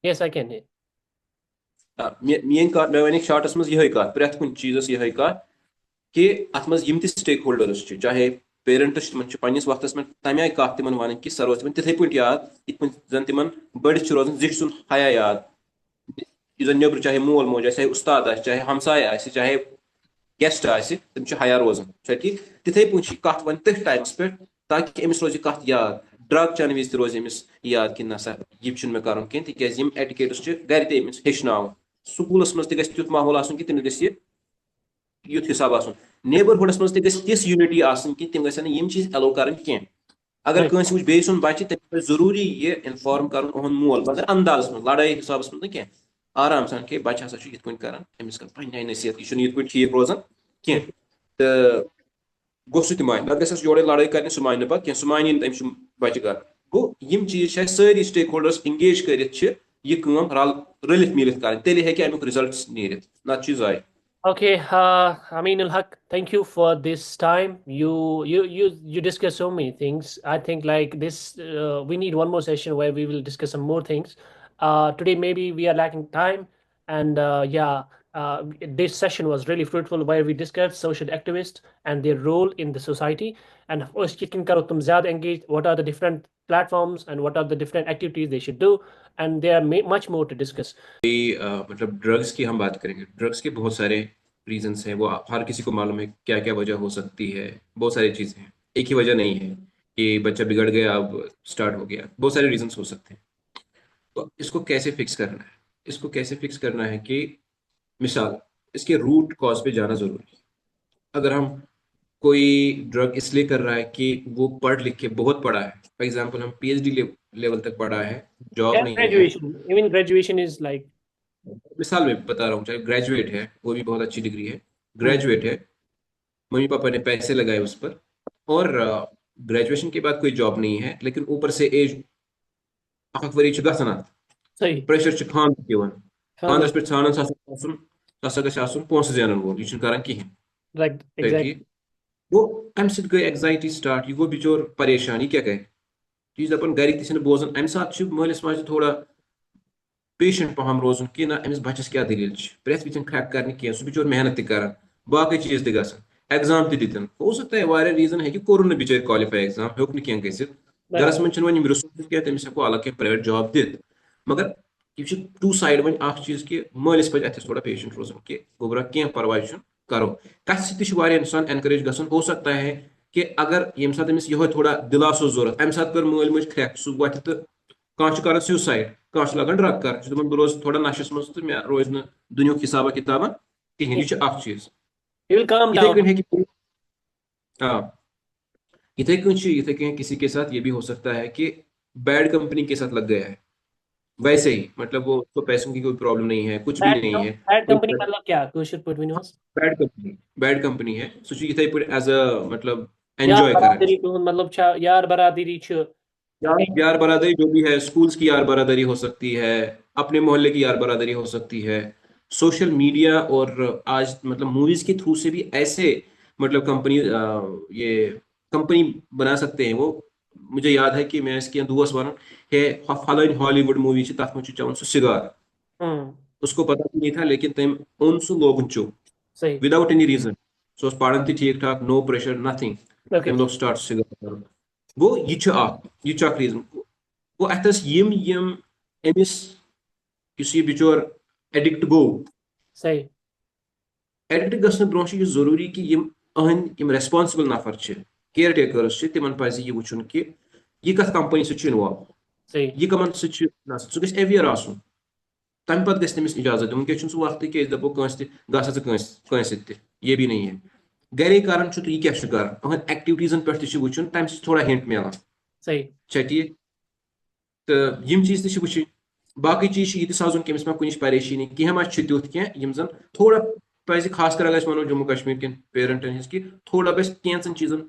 Yes, I can hear. Mean कत मे वन शार्टस मज यह कत प्रेथ कुन चीजस यह कत कि अत मज यम स्टेक होल्डर्स चाहे पेरेंट्स तिमन पन्निस वक्तस में तमे आय कत तिमन वन कि सर रोज तिमन तिथे पे याद इत जन तिमन बड़िस रोजान जिठ सुन हया याद यह जन नबर चाहे मोल मोज चाहे उस्ताद चाहे हमसाय चाहे गेस्ट तम हया रोजान ठीक तिथे पे कत वन तथ टाइमस पे ताकि अमिस रोज कत याद ड्रग चन विज रोज अमिस याद कि नसा यह मे कर तिज एटिकेट्स गर तमिस हेचन स्कूलस मज तुथ माहौल आसन कि तमिस गि युथ हिसाब आसन नेबरहुडस मज तिस यूनिटी आसन कि तिम गन यम चीज एलो कर अगर Right. कंस वो बे सुन बच्चे तमिस जरूरी ये इन्फॉर्म कर मोल मगर अंदाज में लड़ाई हिसाब मज ना आराम सान कि बच्चा हसा ये कर अमिस कर पन्ने नसीहत यह ये ठीक रोजान कह तो गो सह मान ना गस योड़े लड़ाई कर सह मान पे सह मान तमिस बच्चे कर गो यम चीज सारी स्टेक होल्डर्स इंगेज कर रलित मिलित कर तेल हे अमुक रिजल्ट नीर ना जाय Okay, Aminul Haq, thank you for this time. You discuss so many things. I think like this, we need one more session where we will discuss some more things. Today maybe we are lacking time, and yeah, this session was really fruitful where we discussed social activists and their role in the society. And of course, kick karo tum zyada engaged. What are the different platforms and what are the different activities they should do? And there are much more to discuss. मतलब drugs की हम बात करेंगे drugs के बहुत सारे reasons हैं वो हर किसी को मालूम है क्या क्या वजह हो सकती है बहुत सारी चीज़ें हैं एक ही वजह नहीं है कि बच्चा बिगड़ गया अब स्टार्ट हो गया बहुत सारे रीजंस हो सकते हैं तो इसको कैसे फिक्स करना है इसको कैसे फिक्स करना है कि मिसाल इसके रूट कॉज पे जाना जरूरी है अगर हम कोई ड्रग इसलिए कर रहा है कि वो पढ़ लिख के बहुत पढ़ा है फॉर एग्जाम्पल हम पीएचडी लेवल तक पढ़ा है जॉब Yeah, नहीं है graduation. Even graduation is like. मिसाल में बता रहा हूँ चाहे ग्रेजुएट है वो भी बहुत अच्छी डिग्री है Hmm. ग्रेजुएट है मम्मी पापा ने पैसे लगाए उस पर और ग्रेजुएशन के बाद कोई जॉब नहीं है लेकिन ऊपर से एज अख वरी गसन Sorry. प्रेशर खानद दिवन Khandas. खानदस पे छानन ससा गछ आसन पोंस जानन वोल यह कर कहें Right. ठीक Exactly. वो अम सत गई एग्जाइटी स्टार्ट यह गो बिचोर परेशान यह क्या करे यह दपान गरिक तह बोजान अम सात मालिस माज थोड़ा पेशेंट पहम रोजन कि ना अमिस बच्चस क्या दलील प्रेथ विचन क्रैक कर सह बिचोर मेहनत कर बाकी चीज तक एग्जाम दिन हो सकता है वारिया रीजन है कि कोर ना बिचार क्वालिफाई एग्जाम होक कह गसित Right. गरस मन वन रिसोर्स क्या तमिस हेको अलग कह प्राइवेट जॉब दित मगर यह टू साइड वन चीज कि मालिस पे अथस थोड़ा पेशेंट रोजन कि गोबरा कह परवाह करो कथ सह इंसान एनकरेज गसन हो सकता है कि अगर ये सात अमिस यह थोड़ा दिलासो जरूरत अम सात कर माल मज क्रैक सह वथ तो कह कर सुसाइड कह लगान ड्रग कर दपान बह रोज थोड़ा नशस मज तो मे रोज न दुनिया हिसाब किताबा कहें यह चीज He will calm इथे down. कन है हाँ इथे कन किसी के साथ ये भी हो सकता है कि बैड कंपनी के साथ लग गया है वैसे ही मतलब वो तो पैसों की कोई प्रॉब्लम नहीं है कुछ भी Bad, नहीं है bad company मतलब क्या? Question put between us. Bad company है सोचो इथे एज अ मतलब यार एंजॉय करें बरादरी तुहंद मतलब छा यार बरादरी छ यार बरादरी जो भी है स्कूल्स की यार बरादरी हो सकती है अपने मोहल्ले की यार बरादरी हो सकती है सोशल मीडिया और आज मतलब मूवीज के थ्रू से भी ऐसे मतलब ये कंपनी बना सकते हैं वो मुझे याद है कि मैं इसके दोस्त वन है फलन हॉलीवुड मूवी तथ मुझे चवन सह सिगार हम्म उसको पता भी नहीं था लेकिन तम ओन सह लोगन चो सही विदाउट एनी रीजन सो पान ठीक ठाक नो प्रेशर नथिंग ओके तम लोग स्टार्ट सिगार गो यह रीजन गो अथस यम अमिस यह बिचोर एडिक्ट गो सही एडिक्ट गसन ब्रोह यह जरूरी कि यम रेस्पॉन्सिबल नफर केयर टेकर्स तिमन पज यह वुचन कि यह कत कंपनी सह इन्वॉल्व सही यह कमन सह गस अवेयर आसन तम पत गस तमिस इजाजत दिन वह वक्त कि दपो कस ये भी नहीं है گرے کران چھُ تہٕ یہِ کیاہ چھُ کران أہنٛدِ ایکٹِوِٹیٖزن پٮ۪ٹھ تہِ چھُ وٕچھُن تَمہِ سۭتۍ چھُ تھوڑا ہِنٹ مِلان صحیح چھا ٹھیٖک تہٕ یِم چیٖز تہِ چھِ وٕچھِنۍ باقٕے چیٖز چھِ یہِ تہِ سوزُن کٔمِس ما کُنِچ پریشٲنی کینٛہہ ما چھُ تیُتھ کینٛہہ یِم زن تھوڑا پزِ خاص کر اگر أسۍ وَنو جموں کشمیٖر کٮ۪ن پیرنٹن ہٕنٛز کہِ تھوڑا گژھِ کینٛژن چیٖزن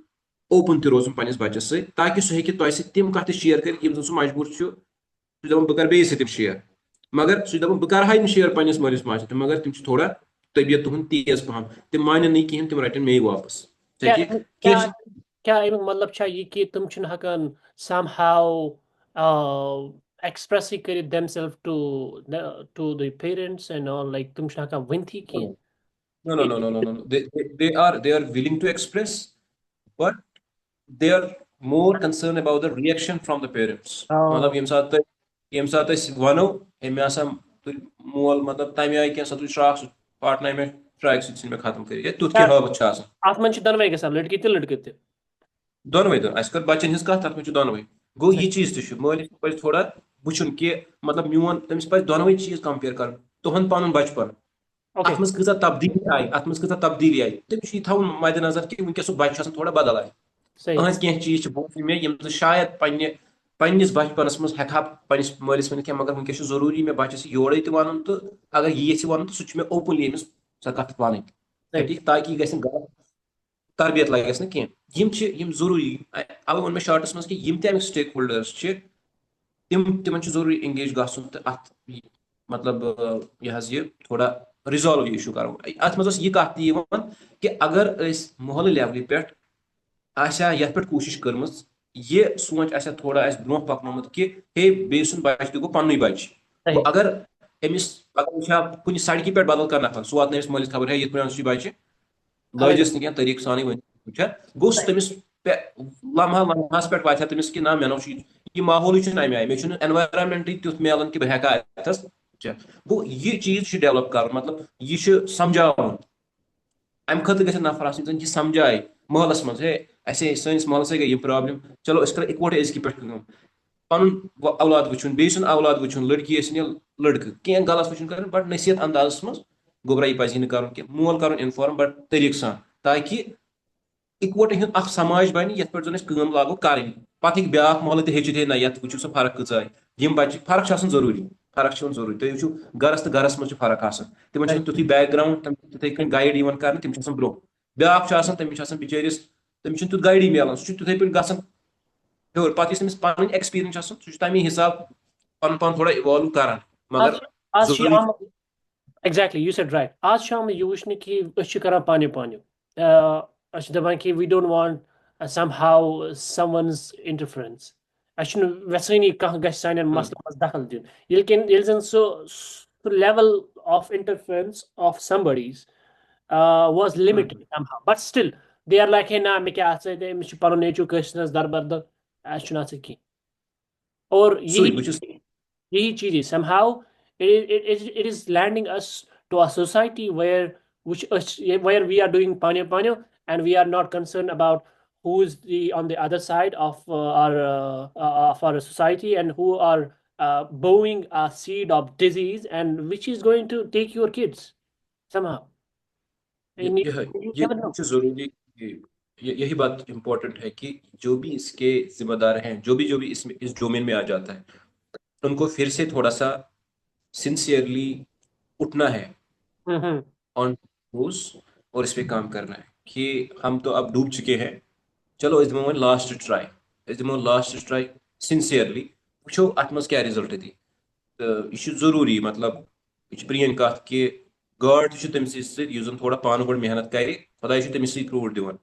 اوپُن تہِ روزُن پنٕنِس بچس سۭتۍ تاکہِ سُہ ہیٚکہِ تۄہہِ سۭتۍ تِم کتھٕ شِیر کٔرِتھ یِم زن سُہ مجبوٗر چھُ سُہ چھُ دپان بہٕ کرٕ بیٚیِس سۭتۍ شِیر مگر سُہ چھُ دپان بہٕ کرٕہا نہٕ شِیر پنٕنِس مٲلِس ماجہِ سۭتۍ مگر تِم چھِ تھوڑا طبیعت تُہُنٛد تیز پہم تِم مانن نہٕ کِہینۍ تِم رٹن مے واپس کیٛاہ کینٛہہ کیٛاہ کیٛاہ امیُک مطلب چھا یہِ کہِ تِم چھِنہٕ ہٮ۪کان somehow expressly کٔرِتھ themselves to the parents and all like تِم چھِنہٕ ہٮ۪کان ؤنتھٕے کینٛہہ No, no, no, no, no, no, no. They are willing to express, but they are more concerned about the reaction from the parents. مطلب ییٚمہِ ساتہٕ أسۍ وَنو أمۍ ہسا تُلۍ مول مطلب تَمہِ آیہِ کینٛہہ سا تُلۍ شراکھ سُہ پاٹنایہِ مےٚ شراکہِ سۭتۍ ژھٕنۍ مےٚ ختم کٔرِتھ یا تیُتھ کینٛہہ حٲوتھ چھُ آسان اَتھ منٛز چھِ دۄنوَے گژھان لٔڑکی تہِ لٔڑکہٕ تہِ دۄنوَے اَسہِ کٔر بَچن ہٕنٛز کَتھ تَتھ منٛز چھُ دۄنوَے گوٚو یہِ چیٖز تہِ چھُ مٲلِس پَزِ تھوڑا وٕچھُن کہِ مطلب میون تٔمِس پَزِ دۄنوَے چیٖز کَمپِیر کَرُن تُہُنٛد پَنُن بَچپَن اَتھ منٛز کۭژاہ تبدیٖلی آیہِ تٔمِس چھُ یہِ تھاوُن مدِ نظر کہِ وٕنکیٚسُک بَچہِ چھُ آسان تھوڑا بدل آیہِ أہنٛز کینٛہہ چیٖز چھِ بوٗزمٕتۍ مےٚ یِم زن شاید پنٕنِس بچپنس منٛز ہٮ۪کہٕ ہا پنٕنِس مٲلِس ؤنِتھ کینٛہہ مگر وٕنکیٚس چھُ ضروٗری مےٚ بچس یورے تہِ وَنُن تہٕ اگر یہِ یژھِ وَنُن تہٕ سُہ چھُ مےٚ اوپنلی أمِس سۄ کتھ وَنٕنۍ ٹھیٖک تاکہِ یہِ گژھِ نہٕ غلط تربیت لگٮ۪س نہٕ کینٛہہ یِم چھِ یِم ضروٗری اَوے ووٚن مےٚ شاٹس منٛز کہِ یِم تہِ اَمِکۍ سٹیک ہولڈٲرٕس چھِ تِمن چھُ ضروٗری انگیج گژھُن تہٕ اَتھ مطلب یہِ حظ یہِ تھوڑا رِزالو یہِ اِشوٗ کرو اَتھ منٛز ٲس یہِ کَتھ تہِ یِوان کہِ اگر أسۍ محلہٕ لیولہِ پٮ۪ٹھ آسہِ ہا یَتھ پٮ۪ٹھ کوٗشِش کٔرمٕژ یہِ سونٛچ آسہِ ہا تھوڑا اَسہِ برونٛہہ پکنومُت کہِ ہے بیٚیہِ سُنٛد بچہِ تہِ گوٚو پننُے بچہِ گوٚو اگر أمِس پگاہ وٕچھِ ہا کُنہِ سڑکہِ پٮ۪ٹھ بدل کانٛہہ نفر سُہ واتنٲوِس مٲلِس خبر ہے یِتھ پٲٹھۍ چھُ یہِ بچہِ لٲجِس نہٕ کینٛہہ طریٖقہٕ سانٕے ؤنِتھ وٕچھا گوٚو سُہ تٔمِس لمحس پٮ۪ٹھ واتہِ ہا تٔمِس کہِ نہ مےٚ نو چھُ یہِ ماحولٕے چھُنہٕ اَمہِ آیہِ مےٚ چھُنہٕ اٮ۪نوارمینٹٕے تیُتھ مِلان کہِ بہٕ ہٮ۪کہٕ ہا اَتھس گوٚو یہِ چیٖز چھُ ڈیولپ کرُن مطلب یہِ چھُ سمجاوُن اَمہِ خٲطرٕ گژھِ نفر آسٕنۍ زن یہِ سمجایہِ محلس منٛز ہے اَسے سٲنِس محلسٕے گٔے یہِ پرابلِم چلو أسۍ کرو اِکوٹے أزکہِ پٮ۪ٹھ کٲم پنُن اولاد وٕچھُن بیٚیہِ سُنٛد اولاد وٕچھُن لڑکی ٲسِنۍ یا لڑکہٕ کینٛہہ غلط وٕچھُن کرُن بٹ نصیحت اندازس منٛز گوٚبرا یہِ پزِ نہٕ کرُن کینٛہہ مول کرُن اِنفارم بٹ طریٖقہٕ سان تاکہِ اِکوٹے ہُنٛد اکھ سماج بنہِ یتھ پٮ۪ٹھ زن أسۍ کٲم لاگو کرٕنۍ پتہٕ ہیٚکہِ بیاکھ محلہٕ تہِ ہیٚچھِتھ ہے نہ یتھ وٕچھِو سا فرق کۭژاہ آیہِ یِم بچہِ فرق چھِ آسان ضروٗری فرق چھِ یِوان ضروٗری تُہۍ وٕچھِو گرس تہٕ گرس منٛز چھِ فرق آسان تِمن چھُنہٕ تیُتھُے بیک گراوُنٛڈ تِتھٕے کٔنۍ گایڈ یِوان کرنہٕ تِم چھِ آسان برونٛہہ بیاکھ چھُ آسان تٔمِس چھُ آسان بِچٲرِس تٔمِس چھُنہٕ تیُتھ گایڈٕے میلان سُہ چھُ تِتھٕے پٲٹھۍ گژھان ہیوٚر پتہٕ یُس تٔمِس پنٕنۍ ایٚکٕسپیٖرینٕس چھِ آسان سُہ چھُ تمی حساب پنُن پان تھوڑا اِوالو کران مگر ضروٗری ایگزیکٹلی یوٗ سیڈ رایٹ آز چھُ آمُت یہِ وٕچھنہٕ کہِ أسۍ چھِ کران پانہِ أسۍ چھِ دپان کہِ وی ڈونٹ وانٹ سم ہاو سم ونٕز انٹرفرنس اَسہِ چھُنہٕ ویژھٲنی کانٛہہ گژھِ سانٮ۪ن مسلن منٛز دخل دیُن ییٚلہِ زن سُہ level of interference of somebody's was limited somehow but still they are like ہے نہ مےٚ کیٛاہ اَتھ سۭتۍ أمِس چھُ پنُن نیچوٗ کٲنٛسہِ نس دربردر اَسہِ چھُنہٕ اَتھ سۭتۍ کینٛہہ اور یہی چیٖز somehow it is landing us to a society where we are doing panyo and we are not concerned about who is on the other side of our society and who are bowing a seed of disease and which is going to take your kids somehow. यही बात important है कि जो भी इसके जिम्मेदार हैं जो भी इस डोमेन में आ जाता है उनको फिर से थोड़ा सा सिंसियरली उठना है ऑन रोज और इस पे काम करना है कि हम तो अब डूब चुके हैं चलो इस दिमो लास्ट ट्राई सिंसियरली वुचो अत मज क्या रिजल्ट दी तो यह जरूरी मतलब यह प्रेन कत कि गाड तमिस सन थोड़ा पान गो मेहनत कर खुदा तमिस रूट दिवान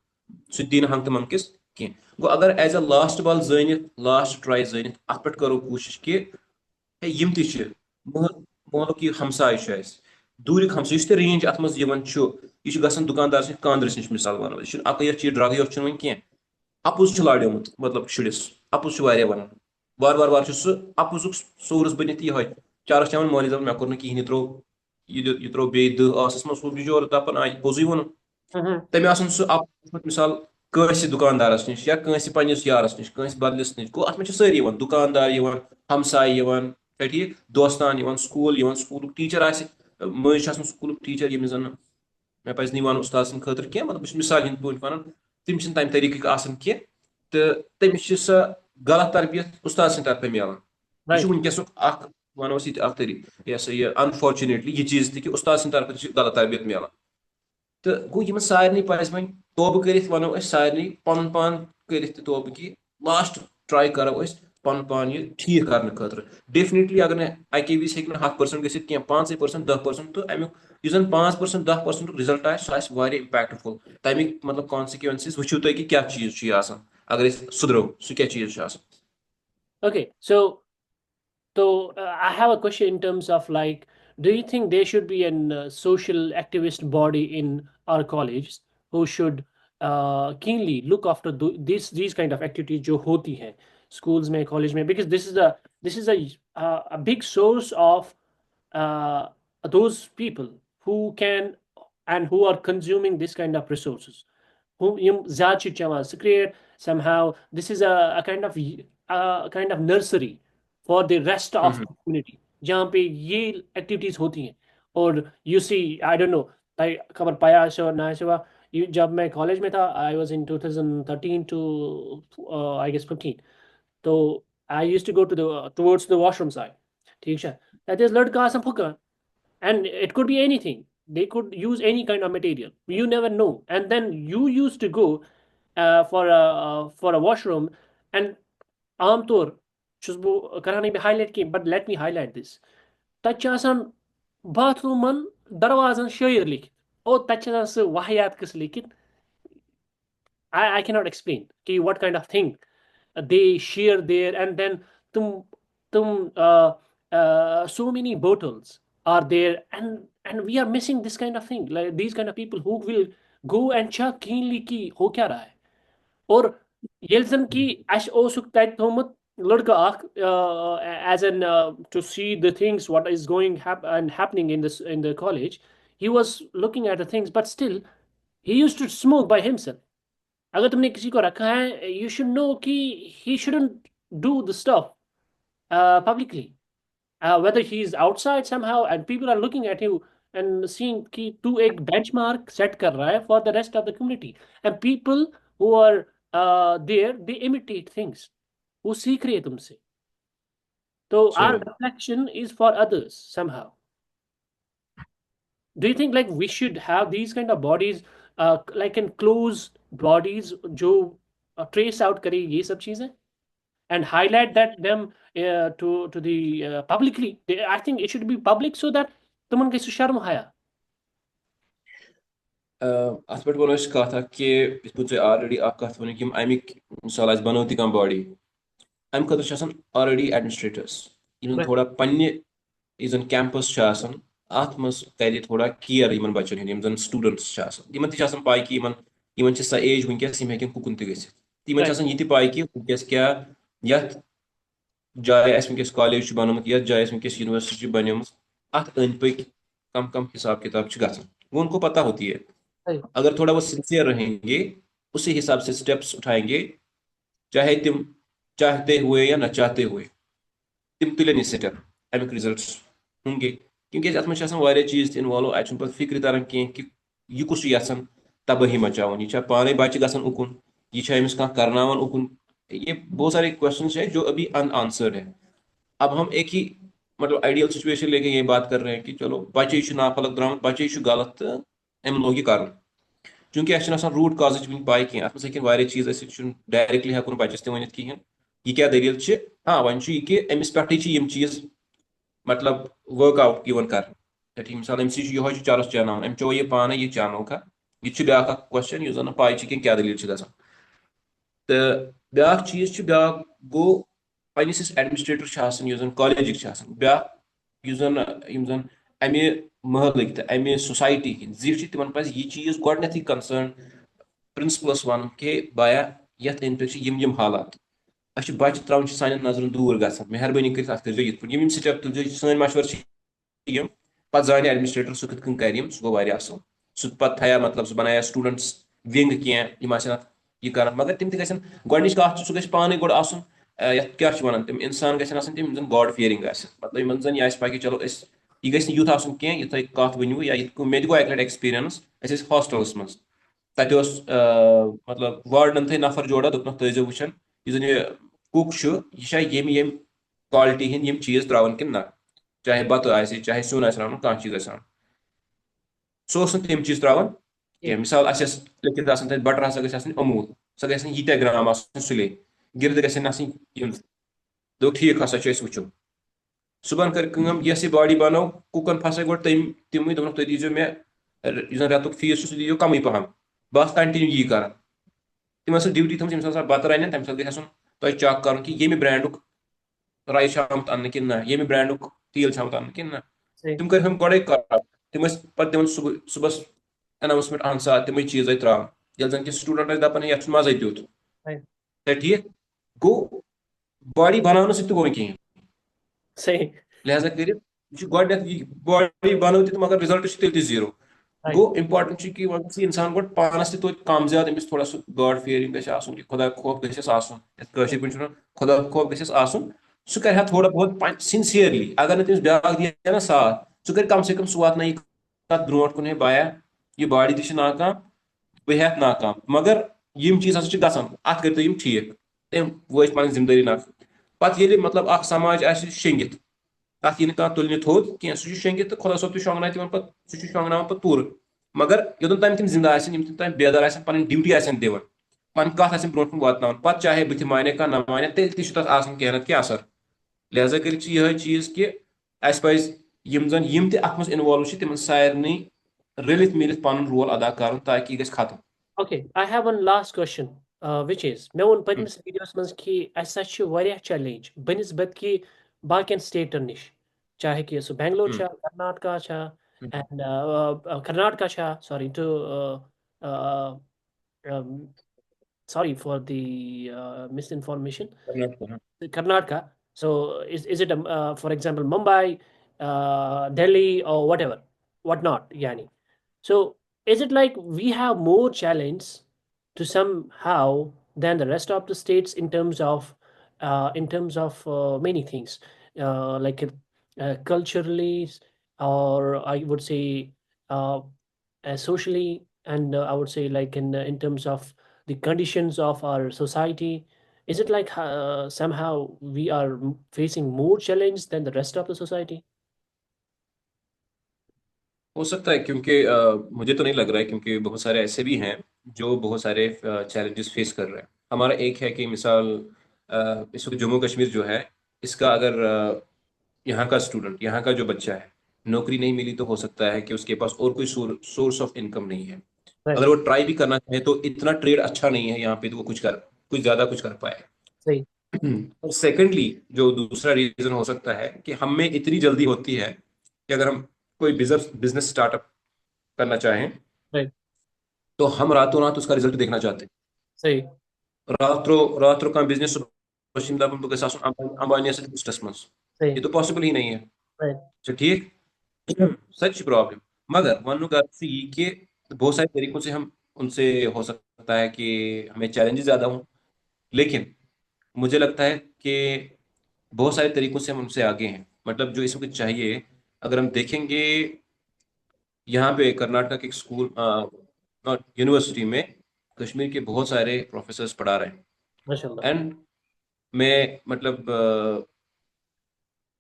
सह दी हंग तो मंगस कह गो अगर एज अ लास्ट बॉल जानित लास्ट ट्राई जानित अत पे करो कोशिश कि यम मोहल्लुक यह हमसाय दूरिक हमसाय इस रेंज अत मज यह गसान दुकानदार सद कांद्रस नश मिसाल वनो यह अक चीज ड्रग योत वन कह अपुज लाड़ोमुत मतलब शुरिस अपुज वन वार वार वार सह अपुजुक सोर्स बनित यह चारस चवन माली दप मे कोर ना कहीं यह त्रो बे दस मज सो बिजोर दपान आ पोजु वोन तमें सह मिसाल कंस दुकानदारस नश या कंस पन्निस यारस नश कंस बदलिस नश गो अत सारी दुकानदार हमसाय ठीक दोस्तान स्कूल स्कूल टीचर मज स्कूल टीचर यम जन मे पज नहीं वन उस्ताद सन खतर कह मतलब मिसाल हिंद पे वन तम तम तरीक आसान कह तो तमिस सह गलत तरबियत उस्ताद सद तरफ मिलान यह Right. वनकस वनो तरीक यह सा यह अनफॉर्चुनेटली यह चीज कि उस्ताद सद तरफ गलत तरबियत मिलान तो गो सारे पज वो तोबह कर वनो सारे पन पान कर तोबह कि लास्ट ट्राई करो पन पान यह ठीक कर खतर डेफिनेटली अगर ने अके विज हे 100% गि 5% 10% तो अमुक 5% 10% रिजल्ट आह इम्पैक्टफुल तमिक मतलब कॉन्सिक्वेंसेस वो तुम कि क्या चीज अगर सुधरो सह क्या चीज Okay. So I have a question in terms of like, do you think there should be an social activist body in our colleges who should keenly look after these kind of activities जो होती हैं schools में college में, because this is a big source of uh, those people who can and who are consuming this kind of resources, whom ज़्यादा छ चेवान cigarette. Somehow this is a kind of nursery for the rest of the community जहाँ पे ये activities होती हैं. और you see, I don't know, खबर पाया से और ना से हुआ, जब मैं कॉलेज में था, I was in 2013 to I guess 15. तो I used to go towards the washroom side. ठीक है, that is लड़का Assam फुका, and it could be anything. They could use any kind of material, you never know, and then you used to go for a washroom. And आमतौर छुस बो करहा नहीं highlight की, but let me highlight this. तत छ आसान बाथरूमन दरवाजन शायर लिखित, और तत छ आसान सह वाहियात किस लिखित. I cannot explain कि what kind of thing they share there. And then so many bottles are there, and we are missing this kind of thing, like these kind of people who will go and check keenly कि हो क्या रहा है. और येल्स जन कि अस ओसुक तत थोमुत लड़का अख as an to see the things what is going and happening in the college. He was looking at the things, but still he used to smoke by himself. अगर तुमने किसी को रखा है, you should know कि he shouldn't do the stuff publicly. Whether he is outside somehow and people are looking at you and seeing कि तू एक benchmark set कर रहा है for the rest of the community. And people who are there, they imitate things. वो सीख रहे हैं तुमसे. तो our reflection is for others somehow. Do you think like we should have these kind of bodies, like enclosed bodies जो trace out करे ये सब चीजें and highlight that them to the publicly. I think it should be public so that तुमन कैसे शर्म आया. अत पे वो कत कि ऑलरेडी कत वन कि अमिक मिसाल बनो तह बॉडी अम खतर ऑलरेडी एडमिनिस्ट्रेटर्स थोड़ा पन्ने कैंपस अत मज कर थोड़ा केयर इन बचन हूँ स्टूडेंट्स तम पाई कि सा एज वनकस हेकन कुकुन तम यह पाई कि वनकस क्या यथ जाए वनकस कॉलेज बनोमुत यथ जाए वनकस यूनिवर्सिटी बन अत अंद पक कम कम हिसाब किताब वो उनको पता होती है. अगर थोड़ा वो सिंसियर रहेंगे उसी हिसाब से स्टेप्स उठाएंगे, चाहे तुम चाहते हुए या न चाहते हुए तुम तुलन स्टेप अमिक रिजल्ट्स होंगे. क्योंकि अत मे चीज इन्वॉल्व अत पे फिक्र तरन कह कि यह कुछ यहां तबाही मचावन, यह पाने बच्चे गसन उकुन, यह अमिस कह करनावन उकुन. ये बहुत सारे क्वेश्चन है जो अभी अनआंसर्ड है. अब हम एक ही मतलब आइडियल सिचुएशन लेके ये बात कर रहे हैं कि चलो बच्चे नाफलक द्राम बच्चे गलत तो अम लोग कर. चूंकि अस रूट काज वन पाई कह अत मे चीज डायरेक्टली हेकुन बच्चस तह वन कहें यह क्या दलील. हाँ वन कि अमिस पे चीज मतलब वर्कआउट यवन कर मिसाल अमस यो चरस चान अम चो यह पान यह चानो का यह ब्या क्वेश्चन यह पाई क्या दलील ग. तो ब्या चीज ब्या गो पस एडमिनिस्ट्रेटर कॉलेज ब्या अमे महल तो अमे सोसाइटी जी तिमन पे यह चीज गई कंसर्न प्रिंसिपलस वन कि बाया यथ अंद पे हालात अस बच्चे त्रावन सान नजर दूर ग. मेहरबानी कर ये स्टेप तुल सन मशवर पे जान एडमिनिस्ट्रेटर सह कथ कर सह गो असल सह पे थया मतलब सह बनाया स्टूडेंट्स विंग कह यह कर. मगर तम तन गॉड सह ग पान गोड़ आसन क्या वन तम इंसान गन तम गॉड फियरिंग मतलब इन जन यह पे कि चलो यह गई यूथ आसन कह ये तुम कत वनू या मे गो अक लट एक्सपीरियंस हॉस्टल्स मज तत मतलब वार्डन थे नफर जोड़ा दोपन तजो वुचान यह कुक यह ये क्वालिटी हंद यम चीज त्रावन कि ना चाहे बत चाहे सुन रान कह चीज सह तम चीज त्रावन कह मिसाल लिखित तक बटर हसा गई अमूल सह गई यीत्या ग्राम सुले गिरद गई दो ठीक हसा वो सुबह कर यह बॉडी बनो कुकन फसा गो तम दोन तुम दीजियो मे रेतुक फीस सह दीजियो कम पहम बस कंटिन्यू यी कर तम ड्यूटी थम तम बत रन तम गई तुम चेक कर कि ये ब्रांडुक राइस आमत अन्न कि ना ये ब्रांडुक तेल आमत अन्न कि ना तम कर गोड़े कर तम पे सुबह अनाउंसमेंट अहन सा तम चीज त्रा जन कि स्टूडेंट दपान ये मजे तुत ठीक गो बॉडी बनाने सो गो कहें सही लिहाजा कर बॉडी बनो मगर रिजल्ट तेल जीरो गो इम्पार्टेंट कि वह इंसान गो पानस तो कम ज्यादा अमिस थोड़ा सह गॉड फियरिंग गि खुदा खौफ गस खुदा खौफ गस सह कर थोड़ा बहुत सिंसियरली अगर नम्स ब्या दिया ना साथ सह कर कम से कम सह वात कत ब्रो कुन बाया यह बॉडी तह नाकाम बह हेत नाकाम मगर यम चीज हसा गसान अत कर तम ठीक तम वो पन जिम्मेदारी ना पे मतलब समाज शेंगित तथ यी तुलने थोद कह सह शेंगित तो खुदा सोब शोंगना सह शोंगना पे पूर मगर योदन तम तम जिंदा तम बेदार पन ड्यूटी दिवान पन कत ब्रो वातान पे चाहे बुथ माने कह ना माने तेल तथ कह ना कह असर लिहाजा कर यह चीज कि पज यम जन यम अत मज इन्वॉल्व तिम सारे रलित मिलित पन रोल अदा कर ताकि यह गस खत्म Okay, I have one last question, which is, मैं उन पद्मस वीडियोस मंज कि ऐसा वारिया चैलेंज बनिस्बत कि बाकियन स्टेटन निश चाहे कि सो बेंगलोर छा कर्नाटका छा एंड कर्नाटका छा sorry to um, sorry for the misinformation. Karnataka. So is it for example Mumbai, Delhi or whatever, whatnot, yani. So is it like we have more challenge to somehow than the rest of the states in terms of many things, like culturally, or I would say socially, and I would say like in terms of the conditions of our society. Is it like somehow we are facing more challenge than the rest of the society? हो सकता है क्योंकि मुझे तो नहीं लग रहा है क्योंकि बहुत सारे ऐसे भी हैं जो बहुत सारे चैलेंजेस फेस कर रहे हैं हमारा एक है कि मिसाल इस वक्त जम्मू कश्मीर जो है इसका अगर यहाँ का स्टूडेंट यहाँ का जो बच्चा है नौकरी नहीं मिली तो हो सकता है कि उसके पास और कोई सोर्स ऑफ इनकम नहीं है Right. अगर वो ट्राई भी करना चाहे तो इतना ट्रेड अच्छा नहीं है यहाँ पे तो वो कुछ ज्यादा कुछ कर पाए सही. और सेकेंडली जो दूसरा रीजन हो सकता है कि हम में इतनी जल्दी होती है कि अगर हम कोई बिजनेस स्टार्टअप करना चाहें Right. तो हम रातों रात उसका रिजल्ट देखना चाहते हैं सही. रात्रों का बिजनेस अंबानी लिस्टस मज सही. ये तो पॉसिबल ही नहीं है Right. अच्छा ठीक सच प्रॉब्लम मगर वन ये कि बहुत सारे तरीकों से हम उनसे हो सकता है कि हमें चैलेंजेस ज्यादा हों लेकिन मुझे लगता है कि बहुत सारे तरीकों से हम उनसे आगे हैं मतलब जो इस वक्त चाहिए अगर हम देखेंगे यहाँ पे कर्नाटक के एक स्कूल यूनिवर्सिटी में कश्मीर के बहुत सारे प्रोफेसर्स पढ़ा रहे हैं माशाल्लाह. एंड मैं मतलब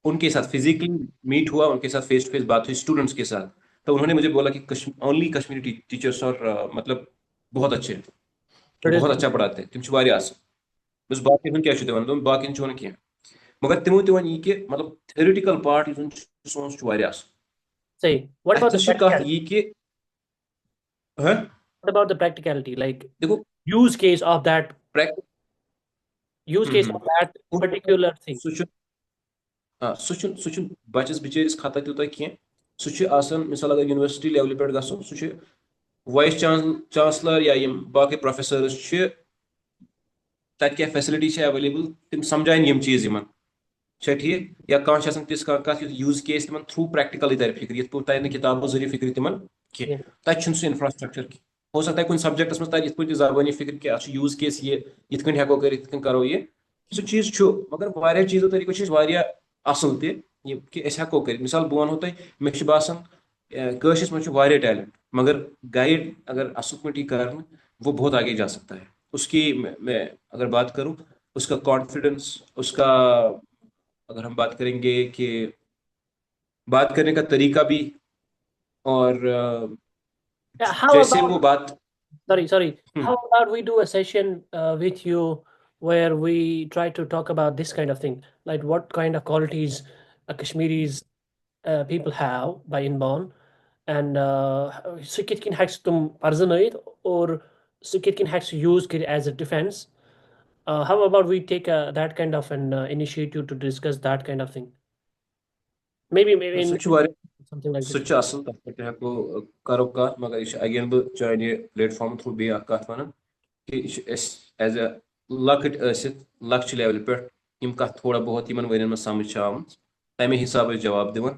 उनके साथ फिजिकली मीट हुआ उनके साथ फेस टू फेस बात हुई स्टूडेंट्स के साथ तो उन्होंने मुझे बोला कि ओनली कश्मीरी टीचर्स और मतलब बहुत अच्छे हैं बहुत अच्छा पढ़ाते हैं तुम वारियाह असल बस बाकी क्या वन बाकी कह मगर तिमो ति वन कि मतलब थ्योरेटिकल पार्ट सोन वारियाह असल सही. What about the कत practicality? ये कि हाँ What about the practicality? Like देखो use case of that use case of that hmm particular thing. सह बचस बिचारिस खता तूत कह सह मिसाल अगर यूनिवर्सिटी लेवल पे गो सह वाइस चांसलर या बाकी प्रोफेसर्स तत क्या फैसिलिटी अवेलेबल तम समझान यम चीज इन ठीक या कह तिस कत यूज केस तिम थ्रू प्रैक्टिकली तर फिक्र ये तर ना किताबों जरिए फिक्र तिम कह तत सह इंफ्रास्ट्रक्चर हो सकता है कुछ सब्जेक्टस मज तर ये जबानी फिक्र कि अच्छ यूज केस ये हेको कर करो ये सह चीज मगर वारिया चीजों तरीको असल कि अस हेको कर मिसाल बह वनो तुम मे बासान कशिस मज टैलेंट मगर गाइड अगर असल पे कर वो बहुत आगे जा सकता है उसकी मैं अगर बात करूं उसका कॉन्फिडेंस उसका अगर हम बात करेंगे कि बात करने का तरीका भी और Yeah, how जैसे about वो बात sorry. Hmm, How about we do a session with you where we try to talk about this kind of thing, like what kind of qualities Kashmiris people have by inborn, and so kitkin hacks tum parzanait or so kitkin hacks use kit as a defense. How about we take that kind of an initiative to discuss that kind of thing? Maybe so in something like so this. असल तथ पे हेको करो कत मगर यह again बह चाहे platform through बे कत वन कि एज ए लकट लक्च लेवल पे यम कत थोड़ा बहुत इन वन में समझ आम तमे हिसाब जवाब दिवन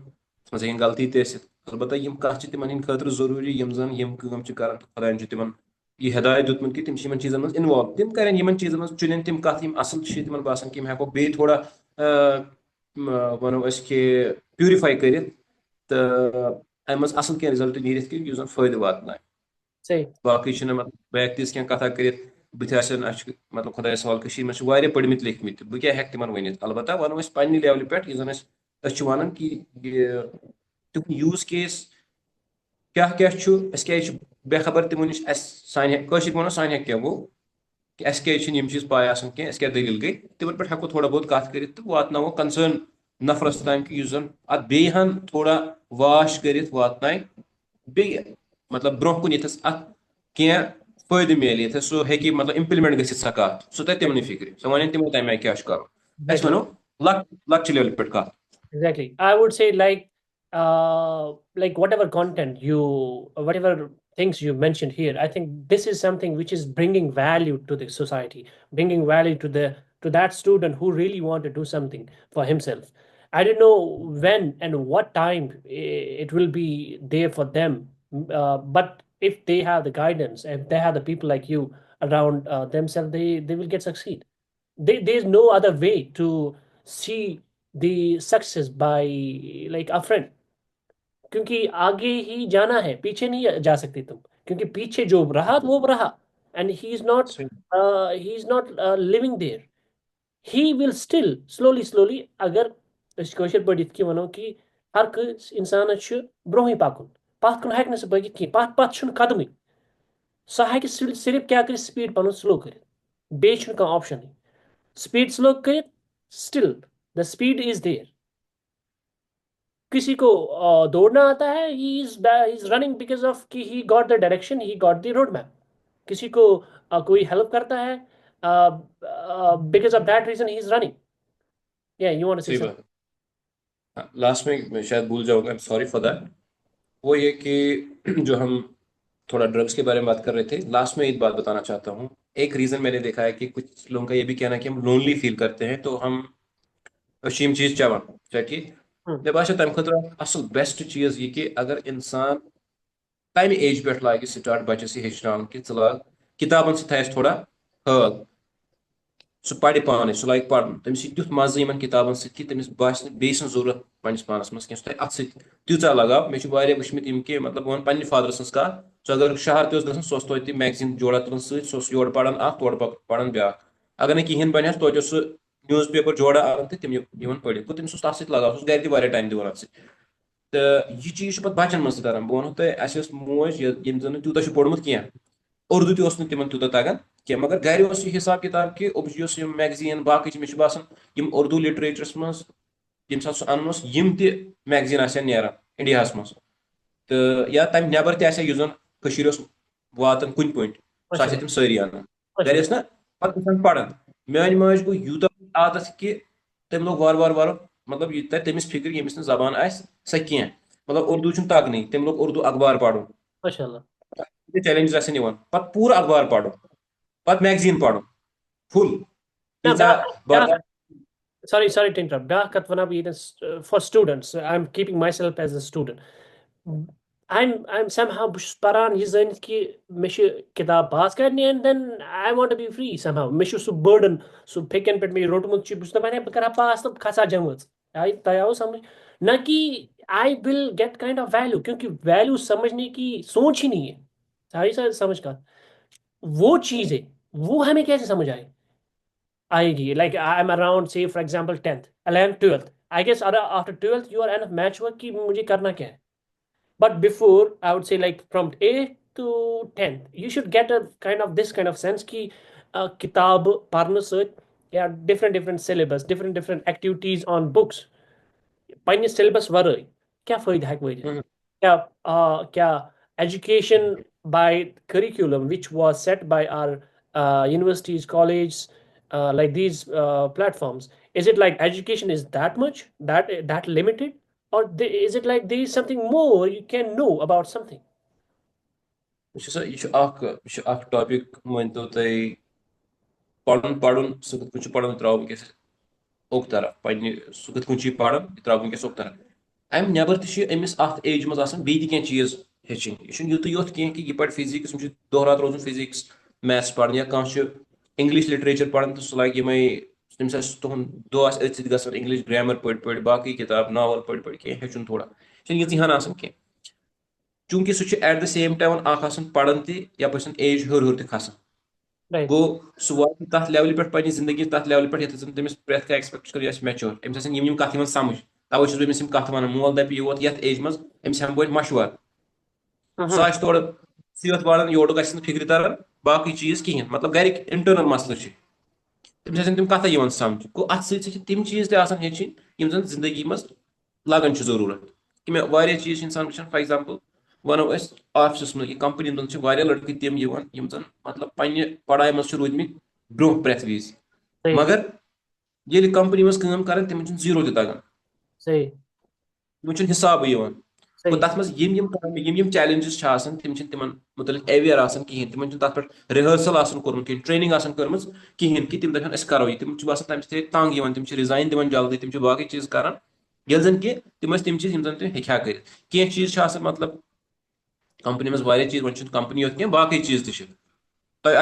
मज हेन गलती अलबत्त यम कत तिमन हंद खतर जरूरी यम जन यम कम कर खुदान तिमन यह हिदायत दुतमुत कि तिम चीजन मज इन्वॉल्व तिम करें इन चीजन मज चुन तिम कत यम असल तिमन बासान कि हेको बे थोड़ा वनो कि प्यूरिफाई कर तो अम असल कह रिजल्ट नीरित कि जुन फायदे वात Say, बाकी मतलब बैक तीस क्या कथा कर बत मतलब खुदा सवाल मे पढ़मित लिखमित बह क्या हेक तिमन वन अलबत्त वनो पन्ने लेवल पे जन वन कि तुम यूज केस क्या क्या क्या बेखबर तिमो नश सान वनो सान क्या गो कि अस क्या चीज पाए कह क्या दलील गई तिमन पे हेको थोड़ा बहुत कत कर वातनो कंसर्न नफरस ताम कि जन अत बेहन थोड़ा वाश कर वातन बे मतलब ब्रोह कुन यथस अत क्या फायदे मिल यथस सो हेकि मतलब इम्प्लीमेंट गसित सा कत सो तय तिमन फिक्र सो वन तिमो तमे क्या कर अस exactly. वनो लक्ष्य लेवल पे कत Exactly. I would say like whatever content you whatever things you mentioned here, I think this is something which is bringing value to the society, bringing value to that student who really want to do something for himself. I don't know when and what time it will be there for them, but if they have the guidance, if they have the people like you around themselves, they will get succeed. There's no other way to see the success by like a friend, क्योंकि आगे ही जाना है, पीछे नहीं जा सकते तुम, क्योंकि पीछे जो रहा वो रहा, and he is not living there. He will still slowly अगर अस कशर पढ़ कि वनो कि हर इंसान ब्रोह पाकुन पत कुन हेक सह पगित कह पत कदम सह हेक सिर्फ क्या कर स्पीड पन स्लो कर बेच ऑप्शन स्पीड स्लो कर still the speed is there. किसी को दौड़ना आता है, he is running because of कि he got the direction, he got the road map. किसी को कोई हेल्प करता है, because of that reason he is running. या यू वांट टू से सही बात लास्ट में मैं शायद भूल जाऊंगा सॉरी फॉर दैट वो ये कि जो हम थोड़ा ड्रग्स के बारे में बात कर रहे थे लास्ट में एक बात बताना चाहता हूँ एक रीजन मैंने देखा है कि कुछ लोगों का ये भी कहना है कि हम लोनली फील करते हैं तो हम अशीम चीज चवन ठीक समझ. मे बा तम खुद असल बेस्ट चीज ये कि अगर इंसान तमि एज पे लागे स्टार्ट बच्चस हेचन कि च लाग किताबन सह थोड़ा हल सह पढ़ पाने सह लाग पढ़ तमिस तुथ मज इन किताबन कि तमिस बास बे जरूरत पन्नस पानस मज कह अत तीचा लगाव मे वुचमित कि मतलब बह वन पन्ने फादर सज कत सह अगर शहर तस गो तो मैगजीन जोड़ा तुलान सह योर पढ़ान तोड़ पढ़ान ब्या अगर ना कहें बन तो सह न्यूज़ पेपर जोड़ा आन तो तम पढ़ गो तमिस तथ लगाव सह गर टाइम दिवान अत तो यह चीज पे बचन मज कर बह वो तुम अस मोज यम जन तूत पोर्मुत कह उर्दू तिमन तूत तगान कह मगर गर हिसाब किताब कि मैगजीन बाकी मे बासान उर्दू लिटरेचरस मज यम सात सह अन यम मैगजीन आसान इंडिया मज तो या तम नबर तन वातन कुन पॉइंट सह अच्छा. तम सारी अन अच्छा. गर ना पे पढ़ान मान माज गो यूत आदत कि तम लोग वार मतलब यह तर तमिस फिक्र यमिस जबान सह कह मतलब उर्दू तगन तम लोग उर्दू अखबार पढ़ माशाल्लाह. चैलेंजेस पे पूरा अखबार पढ़ पे मैगजीन पढ़ फुल Now, तीचा बर्दाश्त sorry to interrupt. Back at one of the for students, I'm keeping myself as a student. I'm somehow paran yizan ki mesh kitab pass karni and then I want to be free somehow. Mesh su burden so pick and put me rotumut chi busta bane kara pass to khasa jamut. तय आओ समझ, ना कि I will get kind of value, क्योंकि value समझने की सोच ही नहीं है। सारी सर समझ का वो चीज है, वो हमें कैसे समझ आएगी? लाइक आई एम अराउंड से for example 10th 11th 12th, I guess after 12th you are enough mature कि मुझे करना क्या है। But before, I would say like from 8th to 10th, you should get a kind of this kind of sense कि किताब पढ़ने से या different syllabus, different activities on books, पढ़ने syllabus वरे क्या फायदा है कोई? क्या education by curriculum which was set by our universities, colleges, like these platforms, is it like education is that much, that limited, or is it like there is something more you can know about something? ये अख topic मानतो तुम पढ़न सह कथ पढ़न त्रा वस ओक तरफ पे सह कथ पढ़न त्रा वस ओक तरफ अम नबर तमिस अत एज मज बी चीज हेचन यह युत योत कह कि यह पढ़ फिजिक्स दह रात रोजन फिजिक्स मैथ्स पढ़ या कह इंग्लिश लिटरेचर पढ़न तो सह लगे यमे तमिस तुहद दह अथ ग इंग्लिश ग्रामर पढ़ बाकी किताब नावल पढ़ कह हेचुन थोड़ा यह हन कह चूंकि सह एट द सेम टाइम पढ़न तप एज हर हर खसान Right. गो सह वात तथ लेवल पे पे जिंदगी तथ लेवल पे तमिस प्रेथ कह एक्सपेक्ट कर मेच्योर अमिस कथ समझ तवे अमिस कथ वन मोल दप योत ये एज मज अमिस हम बह मशवर Uh-huh. सह थोड़ा सेहत वालन योड़ ग फिक्र तरन बाकी चीज कहें मतलब गर इंटरनल मसल तमिस तम कथ समझ गो अत सम चीज हेचन जन जिंदगी मज लगन जरूरत कि मे वारिया चीज इंसान वुचान फॉर एग्जांपल वनो ऑफिस मज कंपनी मंद लड़के तम जन मतलब पे पढ़ाई मज रूदमित ब्रोह प्रेथ विज सही मगर ये कंपनी मज कर तम जीरो तगन सही तम हिसाब गो सही तथ मज चैलेंजेस तम तिमन मुतल अवेयर कहें तम तथ पे रिहर्सल कोर्मुत ट्रेनिंग कर्म कहें कि तम दपान करो तम बसान तम तंग तम रिजाइन दिवान जल्दी तम बाकी चीज कर ये जन कि तम चीज जन तुम हेक्या कर कह चीज मतलब कंपनी मज वारिया चीज वो कंपनी योत कह बाकी चीज तह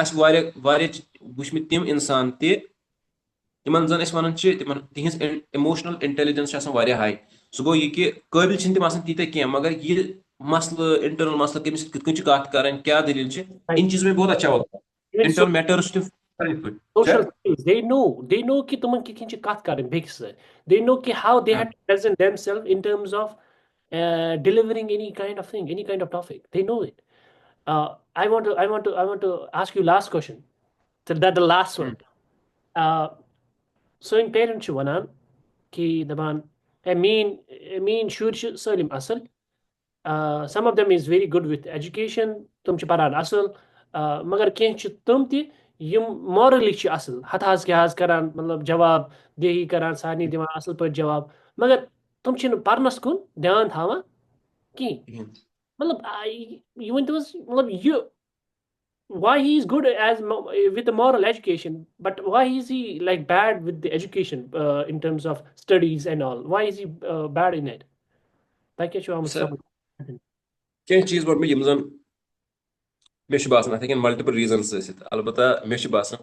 वुचमित तम इंसान तिमन जन वन तिहज इमोशनल इंटेलिजेंस हाई सह गो यह कि काबिल तम तीत कह मगर यह मसल इंटरनल मसल कमिस कथ कत कर क्या दलील इन चीज में बहुत अच्छा होता even so internal matters social skills, they know कि तुमन कितनी ची कत करें बेकिस से, they know कि how they have to present themselves in terms of delivering any kind of thing, any kind of topic, they know it. I want to ask you last question, so that the last one. uh, so in parents वनान कि दपान mean शुर Salim असल, some of them is very good with education, तुम ची पढ़ान असल, मगर कह तुम ति यम morally ची असल, हथाज के हाज करान मतलब जवाब देही करान सारनी दिवान असल पर जवाब, मगर तुम ची पढ़नस कुन ध्यान थावा कि मतलब you went to मतलब you why he is good with the moral education, but why is he like bad with the education in terms of studies and all? Why is he bad in it? Like you am sir some. कह चीज वो जन मे बासान अत multiple reason अलबत्ता मे बासान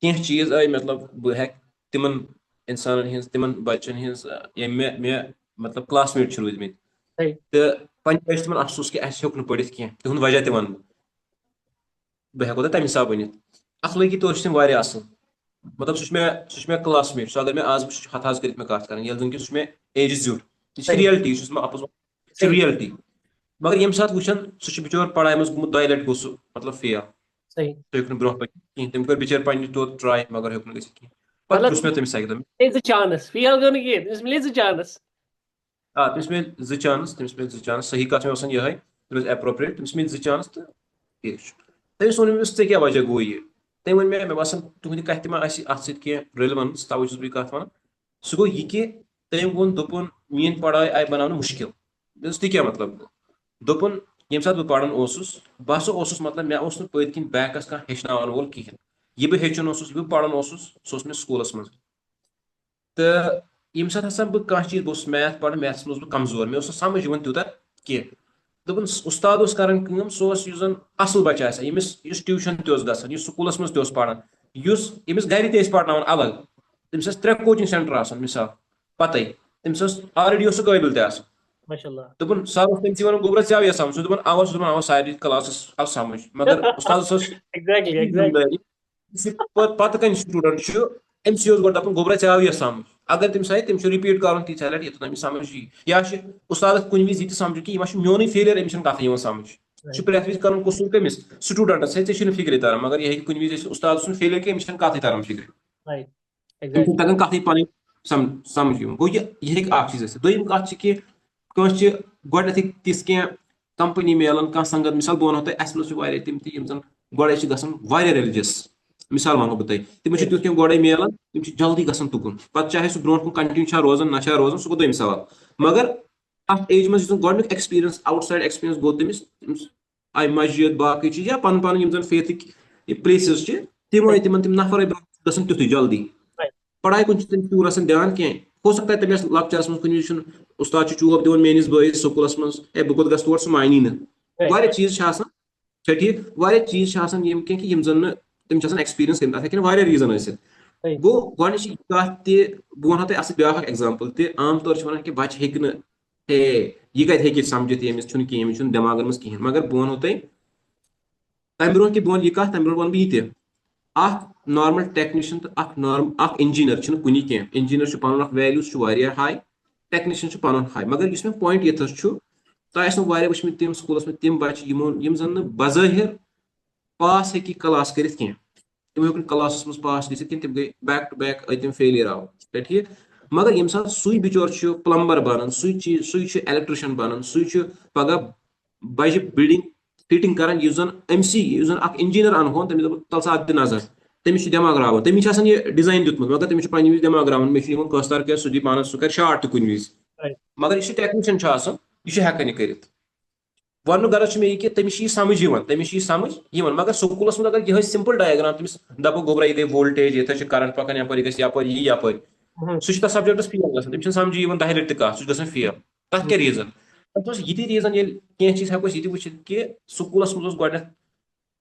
कह चीज आई मतलब बह हेक तिमन इंसान तिमन बच्चन मे मतलब क्लासमेट रूदमित Right. तो पे तिमन अफसोस कि अस हेक पढ़ित कह तुहद वजह तन बह हेको तमे हिसाब वन अखलाकी तौर तम असल मतलब सह क्लासमेट सह अगर मे आज हथाज कर कत कर जन कि सह एज ज्युट यह Right. रियलिटी अपोज Right. रियलिटी मगर ये सात वुचान सह बिचोर पढ़ाई मज गुमुत 2 लट गो सह मतलब फेल Right. तो ब्रोह कहें तम कर बिचार पे तो ट्राई मगर हेक कहें पे Well, पृछ मे तमिस एकदम there's a chance. We are going to get this. There's a chance. आ तमिस मे जि चांस सही कथ मे यह तमिस एप्रोप्रिएट तमिस मे जि चांस तो ठीक तमिस वोन मे क्या वजह गो ये तम वन मे बासान तुहद कथ तम अत सह रिलेवेंस तवे बह कथ वन सह गो यह कि तम वोन दोपन मीन पढ़ाई आई बनाने मुश्किल क्या मतलब गो दोपन ये सात बह पढ़ान बह हसा मतलब मे पत किन बैकस कह हेचनावन वोल कहें यह बह हेचन बह पढ़ान सह मे स्कूलस मज तो ये सात हसा बह कह चीज बह मैथ पढ़ मैथस मज बह कमजोर मे समझ तूत कह दोपन उस्ताद कर सह जन असल बच्चा यमिस ट्यूशन ग स्कूलस मज पढ़ान यमिस गर पढ़ान अलग तमिस 3 कोचिंग सेंटर मिसाल पते तमिस ऑलरेडी सह काबिल ते आसान MashaAllah. दोपन सर तमिस वन गोबरा चे आव समझ दोपन आव सारी क्लास आव समझ मगर उस्ताद Exactly. जिम्मेदारी पत कन स्टूडेंट अमिस गो दपन गोबरा चे आव समझ अगर तमिस आय तमिस रिपीट कर तीस लट ये समझ या उस्ताद कुन विज यह समझ कि यह मोन फेलियर अमिस कथ समझ सह प्रेथ विज कर कसूर कमिस स्टूडेंटस है ऐ फिक्र तरह मगर यह कुन विज उस्ताद सुन फेलियर कि अमिस कथ तरह फिक्र Right. Exactly. तगन कथ पन समझ गो यह चीज दोम कत कि गोडथ तिस कह कंपनी मिलान कह संगत मिसाल बह वो अस तम तम गोड़े गए रिलीजियस मिसाल वनो बह तम तुथ कह गोड़े मिलान तम जल्दी गसान तुकुन पे चाहे सह ब्रो कुन कंटिन्यू रोजान ना रोजान सह गो दोम सवाल मगर अत एज मज गोडनुक एक्सपीरियंस आउटसाइड एक्सपीरियंस गो तमिस आय मस्जिद बाकी चीज या पन पन फेथिक प्लेसेस तम आय तिम नफर गसान तुथ जल्दी पढ़ाई कुन पूरा ध्यान कह हो सकता है तमिस लकचारस मज कुन उस्ताद चूब दिवन मेनिस बस स्कूलस मज ए बह कोत गो सह मानी ना चीज ठीक वारिया चीज कि जन तम एक्सपीरियंस कर हेकन वारिया रीजन गो गोच कत बह वन तुम ब्या एग्जाम्पल आम तौर वन कि बच्चे हे यह कत हे समझित यमिस कह दिमागन मज कहें मगर बह वो तम ब्रो कि बह यह कत तम ब्रो वन बह यह नॉर्मल टेक्नीशियन तो इंजीनियर कुन कह इंजीनियर पन वैल्यू हाई टेक्नीशियन पन हाई मगर इस मे पॉइंट ये तुम वुचम तम स्कूलस में तम बच्चे जन बज़ाहिर पास हे क्लास कर तम हेन क्लास मज पास गि तम गई बैक टू बैक तम फेलियर आव ठीक मगर ये सात सुई बिचोर प्लम्बर बनान सुई इलेक्ट्रिशियन बनान सुई पगह बजे बिल्डिंग फिटिंग कर इंजीनियर अनहोन तमिस तल सा दि नजर तमिस दिमाग रावन तमिस यह डिजाइन दितमुत मगर तमिस पन्ने विज दिमाग रावन मे कस्तार कर सह दी पान सह कर शार्ट तो कुन विज मगर यह टेक्नीशियन यह हेकान यह कर वन गरज मे कि तमिस यह समझ तमिस यह समझ मगर स्कूलस मज अगर यह सिंपल डायग्राम तमिस दपो गोबरा ये वोल्टेज ये करंट पकान यपर यह सह सब्जेक्टस फेल गसान तमिस समझ 10 लट कह सह फेल तथ क्या रीजन ये रीजन कह चीज हेको ये वुचित कि स्कूलस मज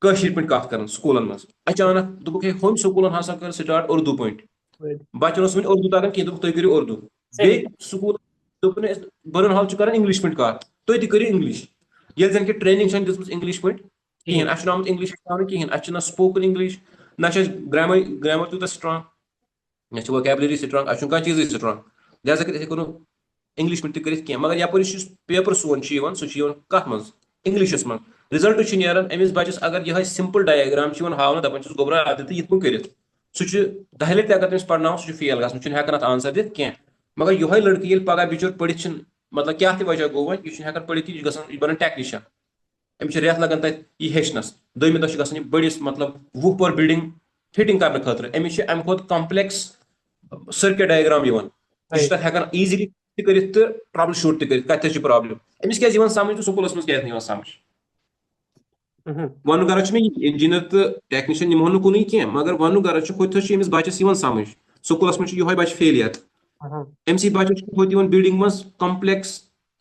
कशिर पे कत कर स्कूलन मज अचानक दोपक हे हम स्कूलन हसा कर स्टार्ट उर्दू पे बच्चन वन उर्दू तगन कह तुम करो उर्दू बे स्कूल दोपन बरन हाल कर इंग्लिश पे कत तुम तु इंग्लिश ये जन कि ट्रेनिंग दिस इंग्लिश पे कहें अस इंग्लिश कहें अ स्पोकन इंग्लिश ना ग्रामर तूत स्ट्रांग ना वोकैबलरी स्ट्रांग अ कह चीज स्ट्रांग लिहाजा कर इंग्लिश पे कर मगर यप पेपर सोन सह कत मज इंग्लिशस मज रिजल्ट नान अमिस बच्चस अगर यह सिंपल डायग्राम हावन दपान गोबरा आदत ये कर सह 10 लट अगर तमिस पढ़ना सह फेल गसान हेकान अत आंसर दिख कह मगर यह लड़की ये पगह बिचर पढ़ित मतलब क्या वजह गो वो यह हेकान पढ़ित यह बन टेक्नीशियन अमिस रेत लगन तक यह हेचनस दोम दह गसान बड़िस मतलब 20 पोर बिल्डिंग फिटिंग कर खतर अमिस अमि खुद कॉम्प्लेक्स सर्किट डायग्राम यह हेकान ईजिली कर ट्रबल शूट कर प्रॉब्लम अमिस क्या समझ तो स्कूलस मज क्या समझ वन गरज मे इंजीनियर तो टेक्नीशियन निमो कुन कह मगर वन गरज खुद अमिस बच्चस समझ स्कूलस मज यह बच्चे फेलियर अमि बच्चस खुद बिल्डिंग मज कॉम्प्लेक्स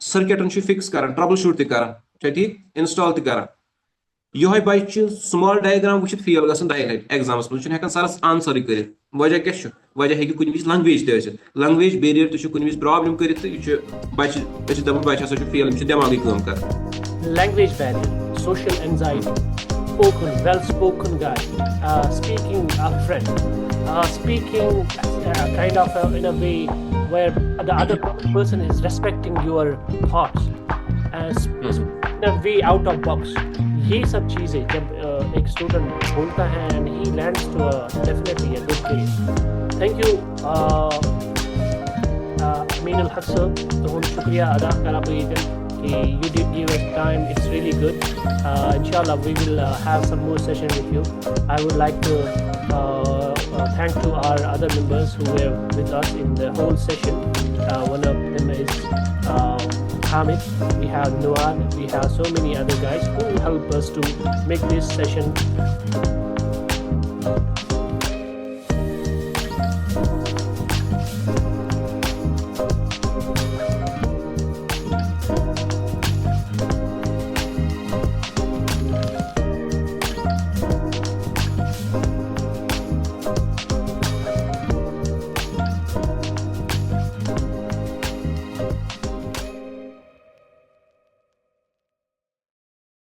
सर्किटन फिक्स कर ट्रबल शूट कर ठीक इंस्टॉल कर यह बच्चे स्मॉल डायग्राम वुचित फेल गसान 10 लट एग्जामस मज हेकान सरस आंसर कर वजह क्या वजह हे कुन विज लैंग्वेज लैंग्वेज बैरियर तो कुन विज प्रॉब्लम कर बच्चे दपान बच्चे हसा फेल दिमागी काम कर Language barrier, social anxiety, well spoken guy, speaking a friend, speaking kind of in a way where the other person is respecting your thoughts, in a way out of box. ये सब चीजें जब एक student बोलता है and he lands to definitely a good place. Thank you, Amin Ul Haq sir. तो शुक्रिया अदा करा you did give us time. It's really good. Inshallah we will have some more session with you. I would like to thank to our other members who were with us in the whole session. One of them is Hamid, we have Noor, we have so many other guys who help us to make this session